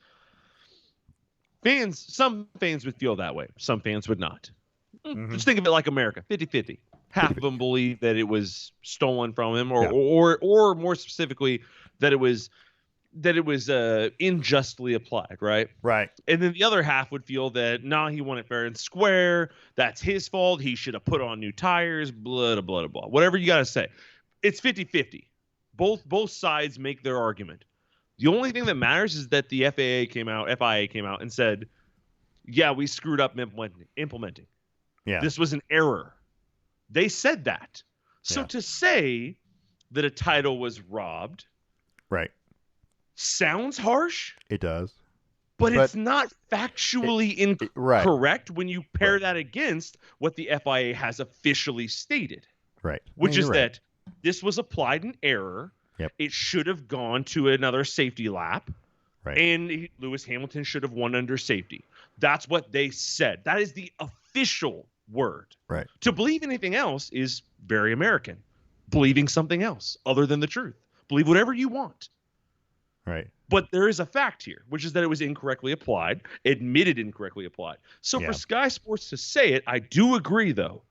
some fans would feel that way. Some fans would not. Mm-hmm. Just think of it like America, 50-50. Half of them believe that it was stolen from him, or more specifically, that it was unjustly applied, right? Right. And then the other half would feel that, he won it fair and square. That's his fault. He should have put on new tires, blah, blah, blah, blah. Whatever you got to say. It's 50-50. Both sides make their argument. The only thing that matters is that the FIA came out and said, yeah, we screwed up implementing. Yeah. This was an error. They said that. So to say that a title was robbed, right, sounds harsh. It does. But it's not factually incorrect when you pair that against what the FIA has officially stated. Right. Which is that this was applied in error. Yep. It should have gone to another safety lap. Right. And Lewis Hamilton should have won under safety. That's what they said. That is the official word. Right. To believe anything else is very American. Believing something else other than the truth. Believe whatever you want. Right. But there is a fact here, which is that it was incorrectly applied, admitted incorrectly applied. So for Sky Sports to say it, I do agree, though,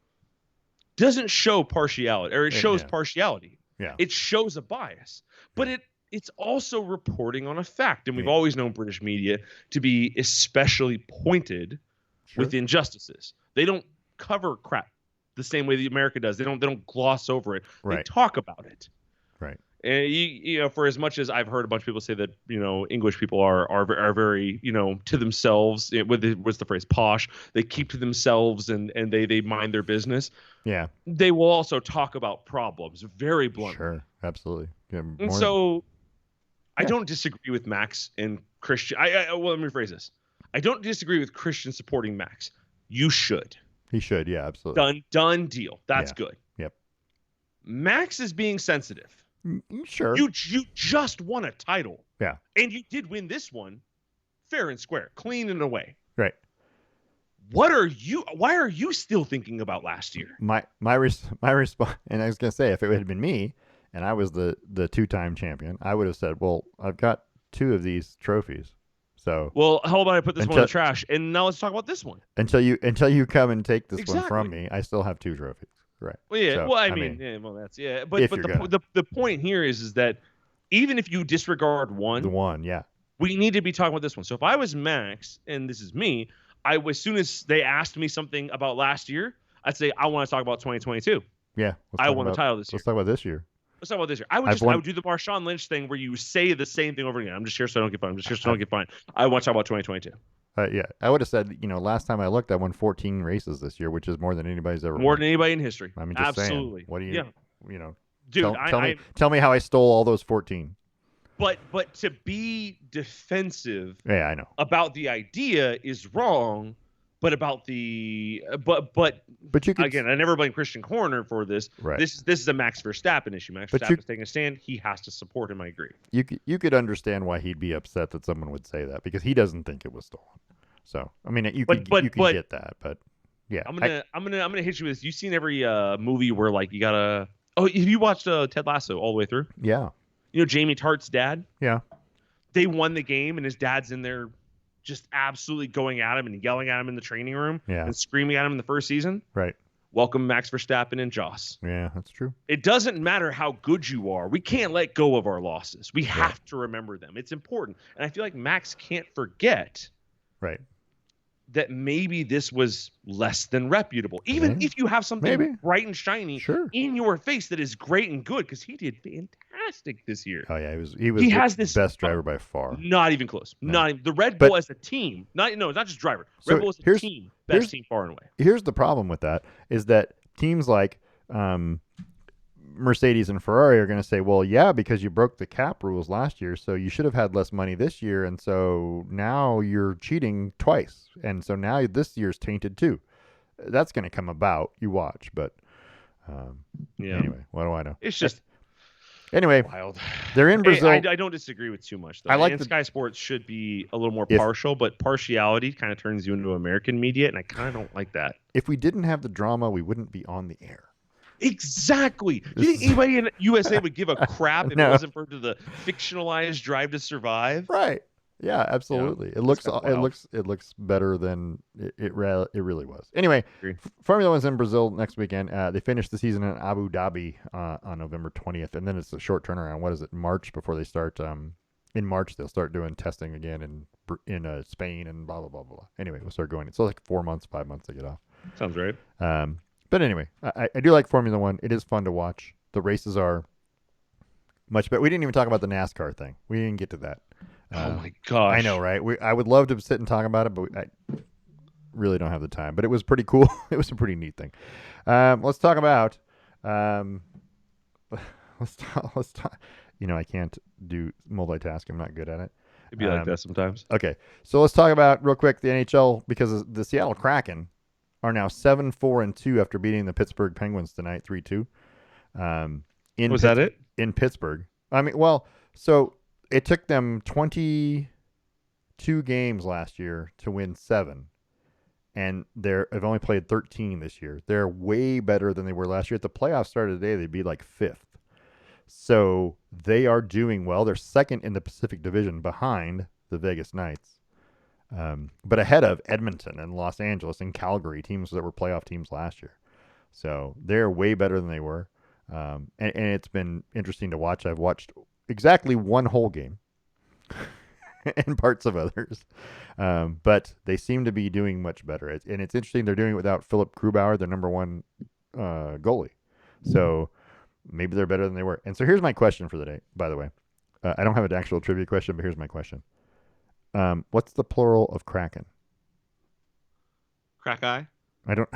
doesn't show partiality, or it shows partiality. Yeah. It shows a bias. But it's also reporting on a fact. And we've always known British media to be especially pointed with injustices. They don't cover crap the same way that America does. They don't gloss over it. They talk about it. Right. And you know, for as much as I've heard a bunch of people say that, English people are very, to themselves, what's the phrase, posh, they keep to themselves and they mind their business. Yeah. They will also talk about problems very bluntly. Sure. Absolutely. And so I don't disagree with Max and Christian. Well, let me rephrase this. I don't disagree with Christian supporting Max. You should. He should. Yeah, absolutely. Done deal. That's good. Yep. Max is being sensitive. Sure. You just won a title. Yeah. And you did win this one fair and square, clean and away. Right. Why are you still thinking about last year? My response, and I was gonna say, if it had been me and I was the 2-time champion, I would have said, well, I've got 2 of these trophies. So Well, how about I put this one in the trash, and now let's talk about this one. Until you come and take this one Exactly. from me, I still have 2 trophies. Right. Well, yeah. So, Well, I mean, yeah, well, that's But if the point here is that even if you disregard the one, one, yeah, we need to be talking about this one. So if I was Max, and this is me, as soon as they asked me something about last year, I'd say I want to talk about 2022. yeah. I won the title this year. Let's talk about this year. Let's talk about this year. I would do the Marshawn Lynch thing where you say the same thing over again. I'm just here so I don't get fined. I'm just here so I don't get fined. I want to talk about 2022. Yeah, I would have said, last time I looked, I won 14 races this year, which is more than anybody's ever. More than anybody in history. I mean, just absolutely. Saying, what do you, dude? Tell me how I stole all those 14. But to be defensive, yeah, I know, about the idea is wrong. But about the but you could, again, I never blame Christian Horner for this. Right. This is a Max Verstappen issue. Max Verstappen is taking a stand. He has to support him. I agree. You could understand why he'd be upset that someone would say that, because he doesn't think it was stolen. So I mean, you could get that, but yeah, I'm gonna hit you with this. You've seen every movie where like you gotta. Oh, have you watched Ted Lasso all the way through? Yeah. Jamie Tartt's dad. Yeah. They won the game, and his dad's in there, just absolutely going at him and yelling at him in the training room and screaming at him in the first season. Right. Welcome Max Verstappen and Joss. Yeah, that's true. It doesn't matter how good you are. We can't let go of our losses. We have to remember them. It's important. And I feel like Max can't forget that maybe this was less than reputable. Even if you have something bright and shiny in your face that is great and good, because he did fantastic this year. Oh yeah, he has this best driver by far. Not even close. No. Not even the Red Bull as a team. It's not just driver. Red Bull as a team. Best team far and away. Here's the problem with that is that teams like Mercedes and Ferrari are going to say, well, yeah, because you broke the cap rules last year, so you should have had less money this year, and so now you're cheating twice, and so now this year's tainted too. That's going to come about. You watch, but anyway, what do I know? It's just anyway. Wild. They're in Brazil. I don't disagree with too much, though. Sky Sports should be a little more partial, but partiality kind of turns you into American media, and I kind of don't like that. If we didn't have the drama, we wouldn't be on the air. Exactly. Do you think anybody in USA would give a crap if it wasn't for the fictionalized Drive to Survive? Right. Yeah, absolutely. It looks better than it really was. Anyway, Formula One's in Brazil next weekend. They finished the season in Abu Dhabi on November 20th, and then it's a short turnaround. What is it? March before they start. In March they'll start doing testing again in Spain and blah blah blah blah. Anyway, we'll start going. It's like 4 months, 5 months to get off. Sounds right. But anyway, I do like Formula One. It is fun to watch. The races are much better. We didn't even talk about the NASCAR thing. We didn't get to that. Oh my gosh. I know, right? I would love to sit and talk about it, but I really don't have the time. But it was pretty cool. It was a pretty neat thing. Let's talk about. Let's talk. I can't do multitasking. I'm not good at it. It'd be like that sometimes. Okay, so let's talk about real quick the NHL, because the Seattle Kraken are now 7-4-2 after beating the Pittsburgh Penguins tonight 3-2. Was that it? In Pittsburgh. I mean, well, so it took them 22 games last year to win 7, and they've only played 13 this year. They're way better than they were last year. If the playoffs started today, they'd be like 5th. So they are doing well. They're second in the Pacific Division behind the Vegas Knights. But ahead of Edmonton and Los Angeles and Calgary, teams that were playoff teams last year. So they're way better than they were. And it's been interesting to watch. I've watched exactly one whole game and parts of others. But they seem to be doing much better. And it's interesting. They're doing it without Philip Grubauer, their number one goalie. So maybe they're better than they were. And so here's my question for the day, by the way. I don't have an actual trivia question, but here's my question. What's the plural of Kraken? Crack-eye? I don't.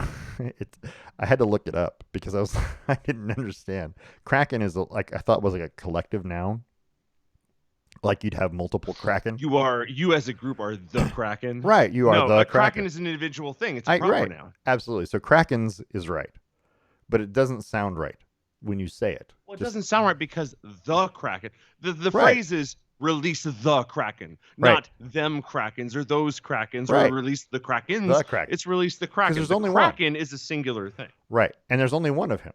I had to look it up because I didn't understand. Kraken is I thought was like a collective noun. Like you'd have multiple Kraken. You as a group are the Kraken. Right. You are the Kraken. Kraken is an individual thing. It's a proper noun. Absolutely. So Krakens is right, but it doesn't sound right when you say it. Well, it doesn't sound right because the Kraken. The phrase is release the Kraken, Right. not them Krakens or those Krakens Right. or release the Krakens. The Kraken. It's release the Kraken. there's The only one. Kraken is a singular thing. Right. And there's only one of him.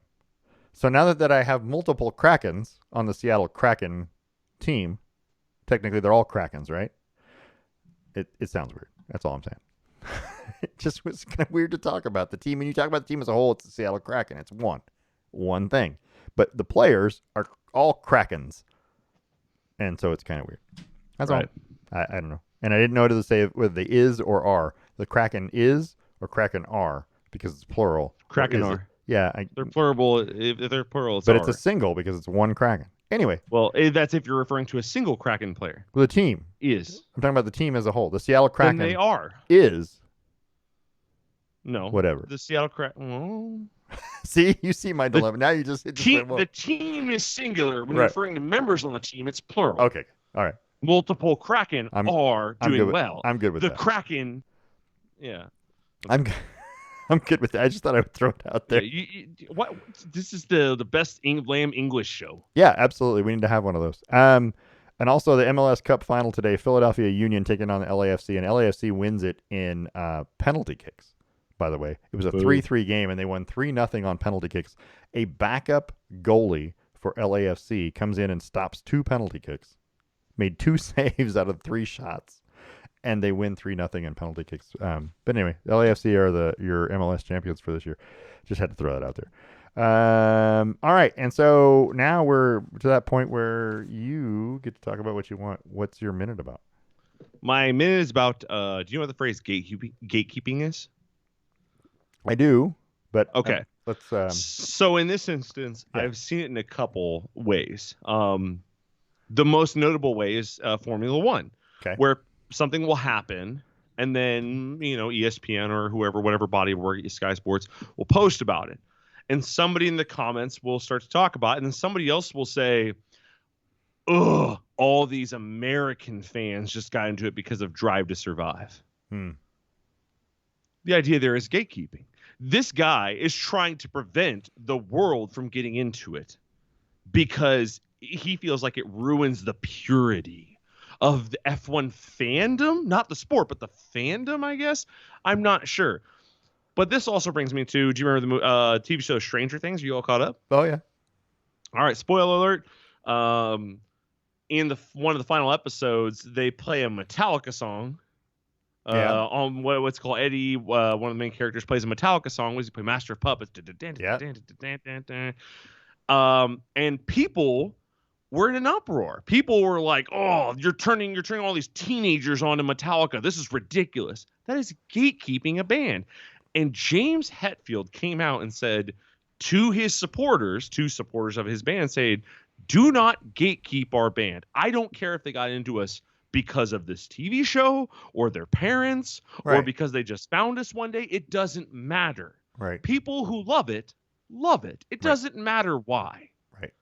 So now that I have multiple Krakens on the Seattle Kraken team, technically they're all Krakens, right? It sounds weird. That's all I'm saying. It just was kind of weird to talk about the team. When you talk about the team as a whole, it's the Seattle Kraken. It's one thing. But the players are all Krakens. And so it's kind of weird. That's right. all. I don't know. And I didn't know whether to say whether they is or are. The Kraken is or Kraken are because it's plural. Kraken are. Yeah. They're plural. If they're plural, it's but are. it's a single because it's one Kraken. Anyway. Well, that's if you're referring to a single Kraken player. The team. Is. I'm talking about the team as a whole. The Seattle Kraken. Then they are. Is. No. Whatever. The Seattle Kraken. Oh. See? You see my dilemma. Now you just... The team is singular. When right. referring to members on the team, it's plural. Okay. All right. Multiple Kraken are doing well. I'm good with that. The Kraken... Yeah. I'm good with that. I just thought I would throw it out there. Yeah, what? This is the best Lamb English show. Yeah, absolutely. We need to have one of those. And also the MLS Cup final today, Philadelphia Union taking on the LAFC, and LAFC wins it in penalty kicks, by the way. It was a 3-3 game, and they won 3-0 on penalty kicks. A backup goalie for LAFC comes in and stops 2 penalty kicks, made 2 saves out of 3 shots, and they win 3-0 in penalty kicks. But anyway, LAFC are your MLS champions for this year. Just had to throw that out there. All right, and so now we're to that point where you get to talk about what you want. What's your minute about? My minute is about, do you know what the phrase gatekeeping is? I do, but okay. Let's. So in this instance, yeah. I've seen it in a couple ways. The most notable way is Formula One, where something will happen, and then ESPN or whoever, whatever body of work, Sky Sports, will post about it. And somebody in the comments will start to talk about it, and then somebody else will say, ugh, all these American fans just got into it because of Drive to Survive. The idea there is gatekeeping. This guy is trying to prevent the world from getting into it because he feels like it ruins the purity of the F1 fandom, not the sport, but the fandom, I guess. I'm not sure. But this also brings me to, do you remember the TV show Stranger Things? Are you all caught up? Oh, yeah. All right, spoiler alert. In one of the final episodes, they play a Metallica song. On what's called Eddie, one of the main characters, plays a Metallica song. What does he play? Master of Puppets. And people were in an uproar. People were like, "Oh, you're turning all these teenagers on to Metallica. This is ridiculous." That is gatekeeping a band. And James Hetfield came out and said to his supporters, two supporters of his band, saying, "Do not gatekeep our band. I don't care if they got into us because of this TV show or their parents or because they just found us one day. It doesn't matter. Right. People who love it, love it. It doesn't matter why." Right.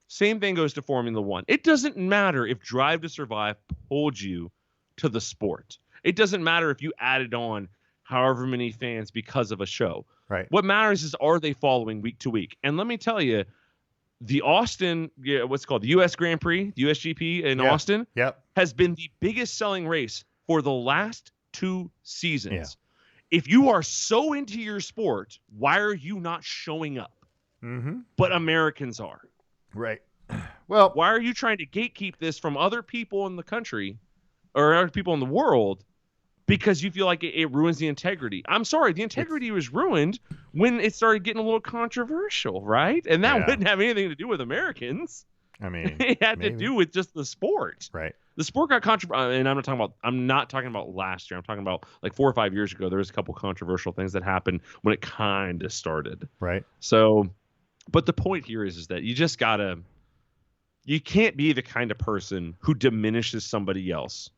Same thing goes to Formula One. It doesn't matter if Drive to Survive pulled you to the sport. It doesn't matter if you added on however many fans because of a show. Right. What matters is, are they following week to week? And let me tell you, the Austin, what's it called, the U.S. Grand Prix, the USGP in Austin, has been the biggest selling race for the last 2 seasons. Yeah. If you are so into your sport, why are you not showing up? But Americans are. Right. Well, why are you trying to gatekeep this from other people in the country or other people in the world? Because you feel like it ruins the integrity. I'm sorry, the integrity was ruined when it started getting a little controversial, right? And that wouldn't have anything to do with Americans. I mean, it had to do with just the sport. Right. The sport got controversial, and I'm not talking about last year. I'm talking about like 4 or 5 years ago. There was a couple controversial things that happened when it kind of started. Right. So, but the point here is that you can't be the kind of person who diminishes somebody else.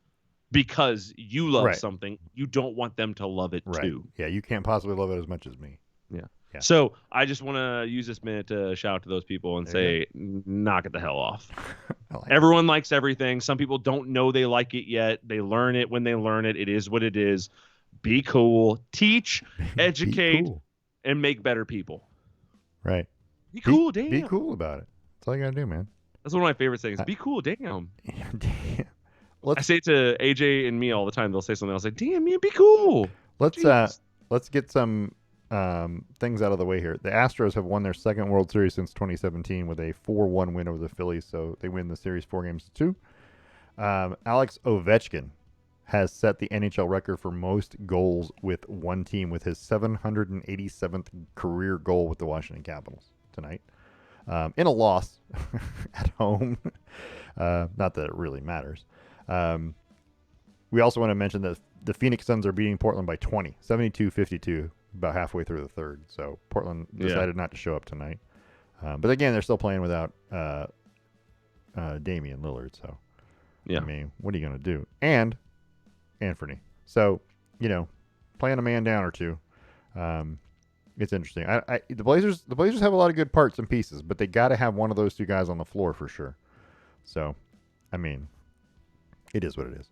Because you love something, you don't want them to love it too. Yeah, you can't possibly love it as much as me. Yeah. So I just want to use this minute to shout out to those people and say, knock it the hell off. Everyone likes everything. Some people don't know they like it yet. They learn it when they learn it. It is what it is. Be cool. Teach, educate, and make better people. Right. Be cool, damn. Be cool about it. That's all you got to do, man. That's one of my favorite things. Be cool, damn. Damn. I say it to AJ and me all the time. They'll say something. I'll say, "Damn, man, be cool." Let's get some things out of the way here. The Astros have won their second World Series since 2017 with a 4-1 win over the Phillies, so they win the series 4-2. Alex Ovechkin has set the NHL record for most goals with one team with his 787th career goal with the Washington Capitals tonight. In a loss at home. Not that it really matters. We also want to mention that the Phoenix Suns are beating Portland by 20, 72-52, about halfway through the third. So Portland decided not to show up tonight. But again, they're still playing without Damian Lillard. So, I mean, what are you going to do? And Anthony. So, playing a man down or two. It's interesting. The Blazers have a lot of good parts and pieces, but they got to have one of those two guys on the floor for sure. So, I mean, it is what it is.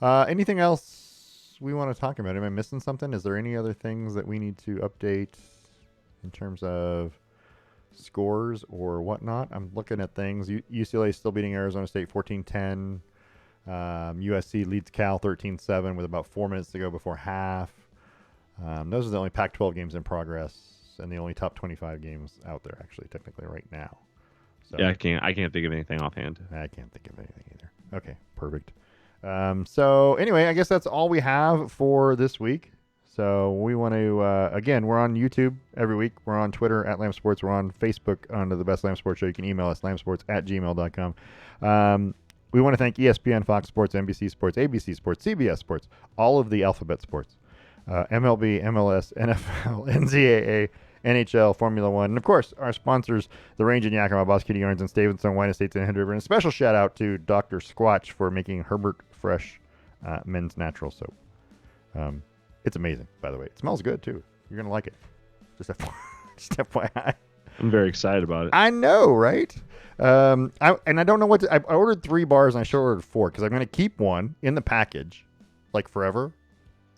Anything else we want to talk about? Am I missing something? Is there any other things that we need to update in terms of scores or whatnot? I'm looking at things. UCLA is still beating Arizona State 14-10. USC leads Cal 13-7 with about 4 minutes to go before half. Those are the only Pac-12 games in progress and the only top 25 games out there, actually, technically, right now. So, yeah, I can't think of anything offhand. I can't think of anything either. Okay, perfect. So anyway, I guess that's all we have for this week. So we want to, again, we're on YouTube every week. We're on Twitter at Lamb Sports. We're on Facebook under the Best Lamb Sports Show. You can email us, lambsports@gmail.com. We want to thank ESPN, Fox Sports, NBC Sports, ABC Sports, CBS Sports, all of the alphabet sports. MLB, MLS, NFL, NCAA, NHL, Formula One, and of course, our sponsors, The Range in Yakima, Boss Kitty Yarns in Stevenson, Wine Estates in Hood River, and a special shout out to Dr. Squatch for making Herbert Fresh men's natural soap. It's amazing, by the way. It smells good, too. You're going to like it. Just FYI. I'm very excited about it. I know, right? I don't know what to... I ordered 3 bars, and I should have ordered 4, because I'm going to keep one in the package, like forever,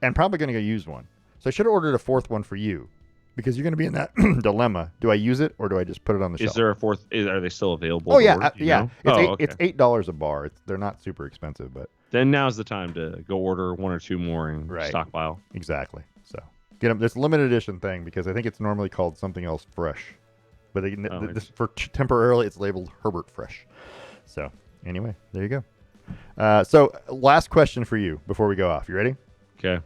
and probably going to go use one. So I should have ordered a 4th one for you, because you're going to be in that dilemma. Do I use it, or do I just put it on the shelf? Is there a 4th? Are they still available? Oh, yeah. Yeah. Know? It's $8 a bar. They're not super expensive, but... Then now's the time to go order 1 or 2 more and stockpile. Exactly. So get them. This limited edition thing, because I think it's normally called something else fresh. But temporarily, it's labeled Herbert Fresh. So anyway, there you go. So last question for you before we go off. You ready? Okay.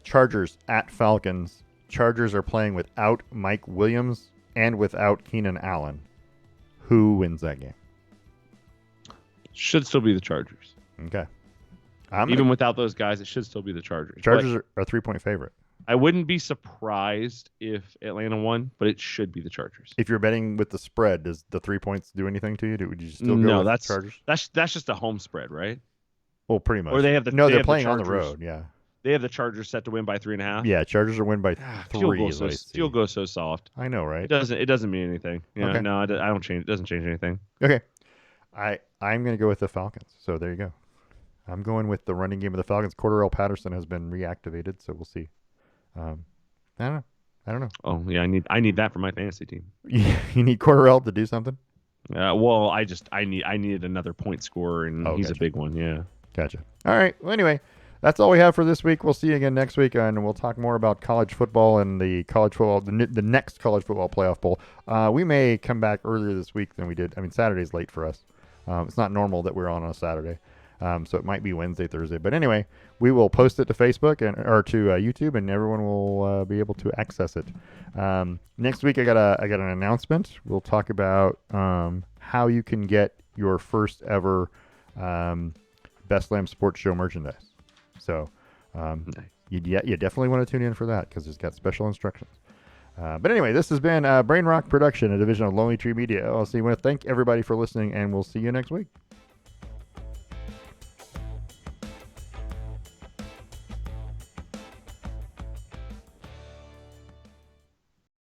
Chargers at Falcons. Chargers are playing without Mike Williams and without Keenan Allen. Who wins that game? Should still be the Chargers. Okay. Even without those guys, it should still be the Chargers. Chargers are a 3-point favorite. I wouldn't be surprised if Atlanta won, but it should be the Chargers. If you're betting with the spread, does the 3 points do anything to you? Would you still go with the Chargers? That's just a home spread, right? Well, pretty much. Or they're playing on the road. Yeah. They have the Chargers set to win by 3.5. Yeah, Chargers are win by 3. Field goal so soft. I know, right? It doesn't mean anything. Okay. No, I don't change. It doesn't change anything. Okay. I'm going to go with the Falcons. So there you go. I'm going with the running game of the Falcons. Cordarrelle Patterson has been reactivated, so we'll see. I don't know. Oh yeah, I need that for my fantasy team. You need Cordarrelle to do something? Well, I needed another point scorer, and he's a big one. Yeah. Gotcha. All right. Well, anyway, that's all we have for this week. We'll see you again next week, and we'll talk more about college football and the next college football playoff bowl. We may come back earlier this week than we did. I mean, Saturday's late for us. It's not normal that we're on a Saturday. So it might be Wednesday, Thursday. But anyway, we will post it to Facebook or to YouTube, and everyone will be able to access it. Next week, I got an announcement. We'll talk about how you can get your first ever Best Lamb Sports Show merchandise. So you definitely want to tune in for that, because it's got special instructions. But anyway, this has been Brain Rock Production, a division of Lonely Tree Media LLC. I want to thank everybody for listening, and we'll see you next week.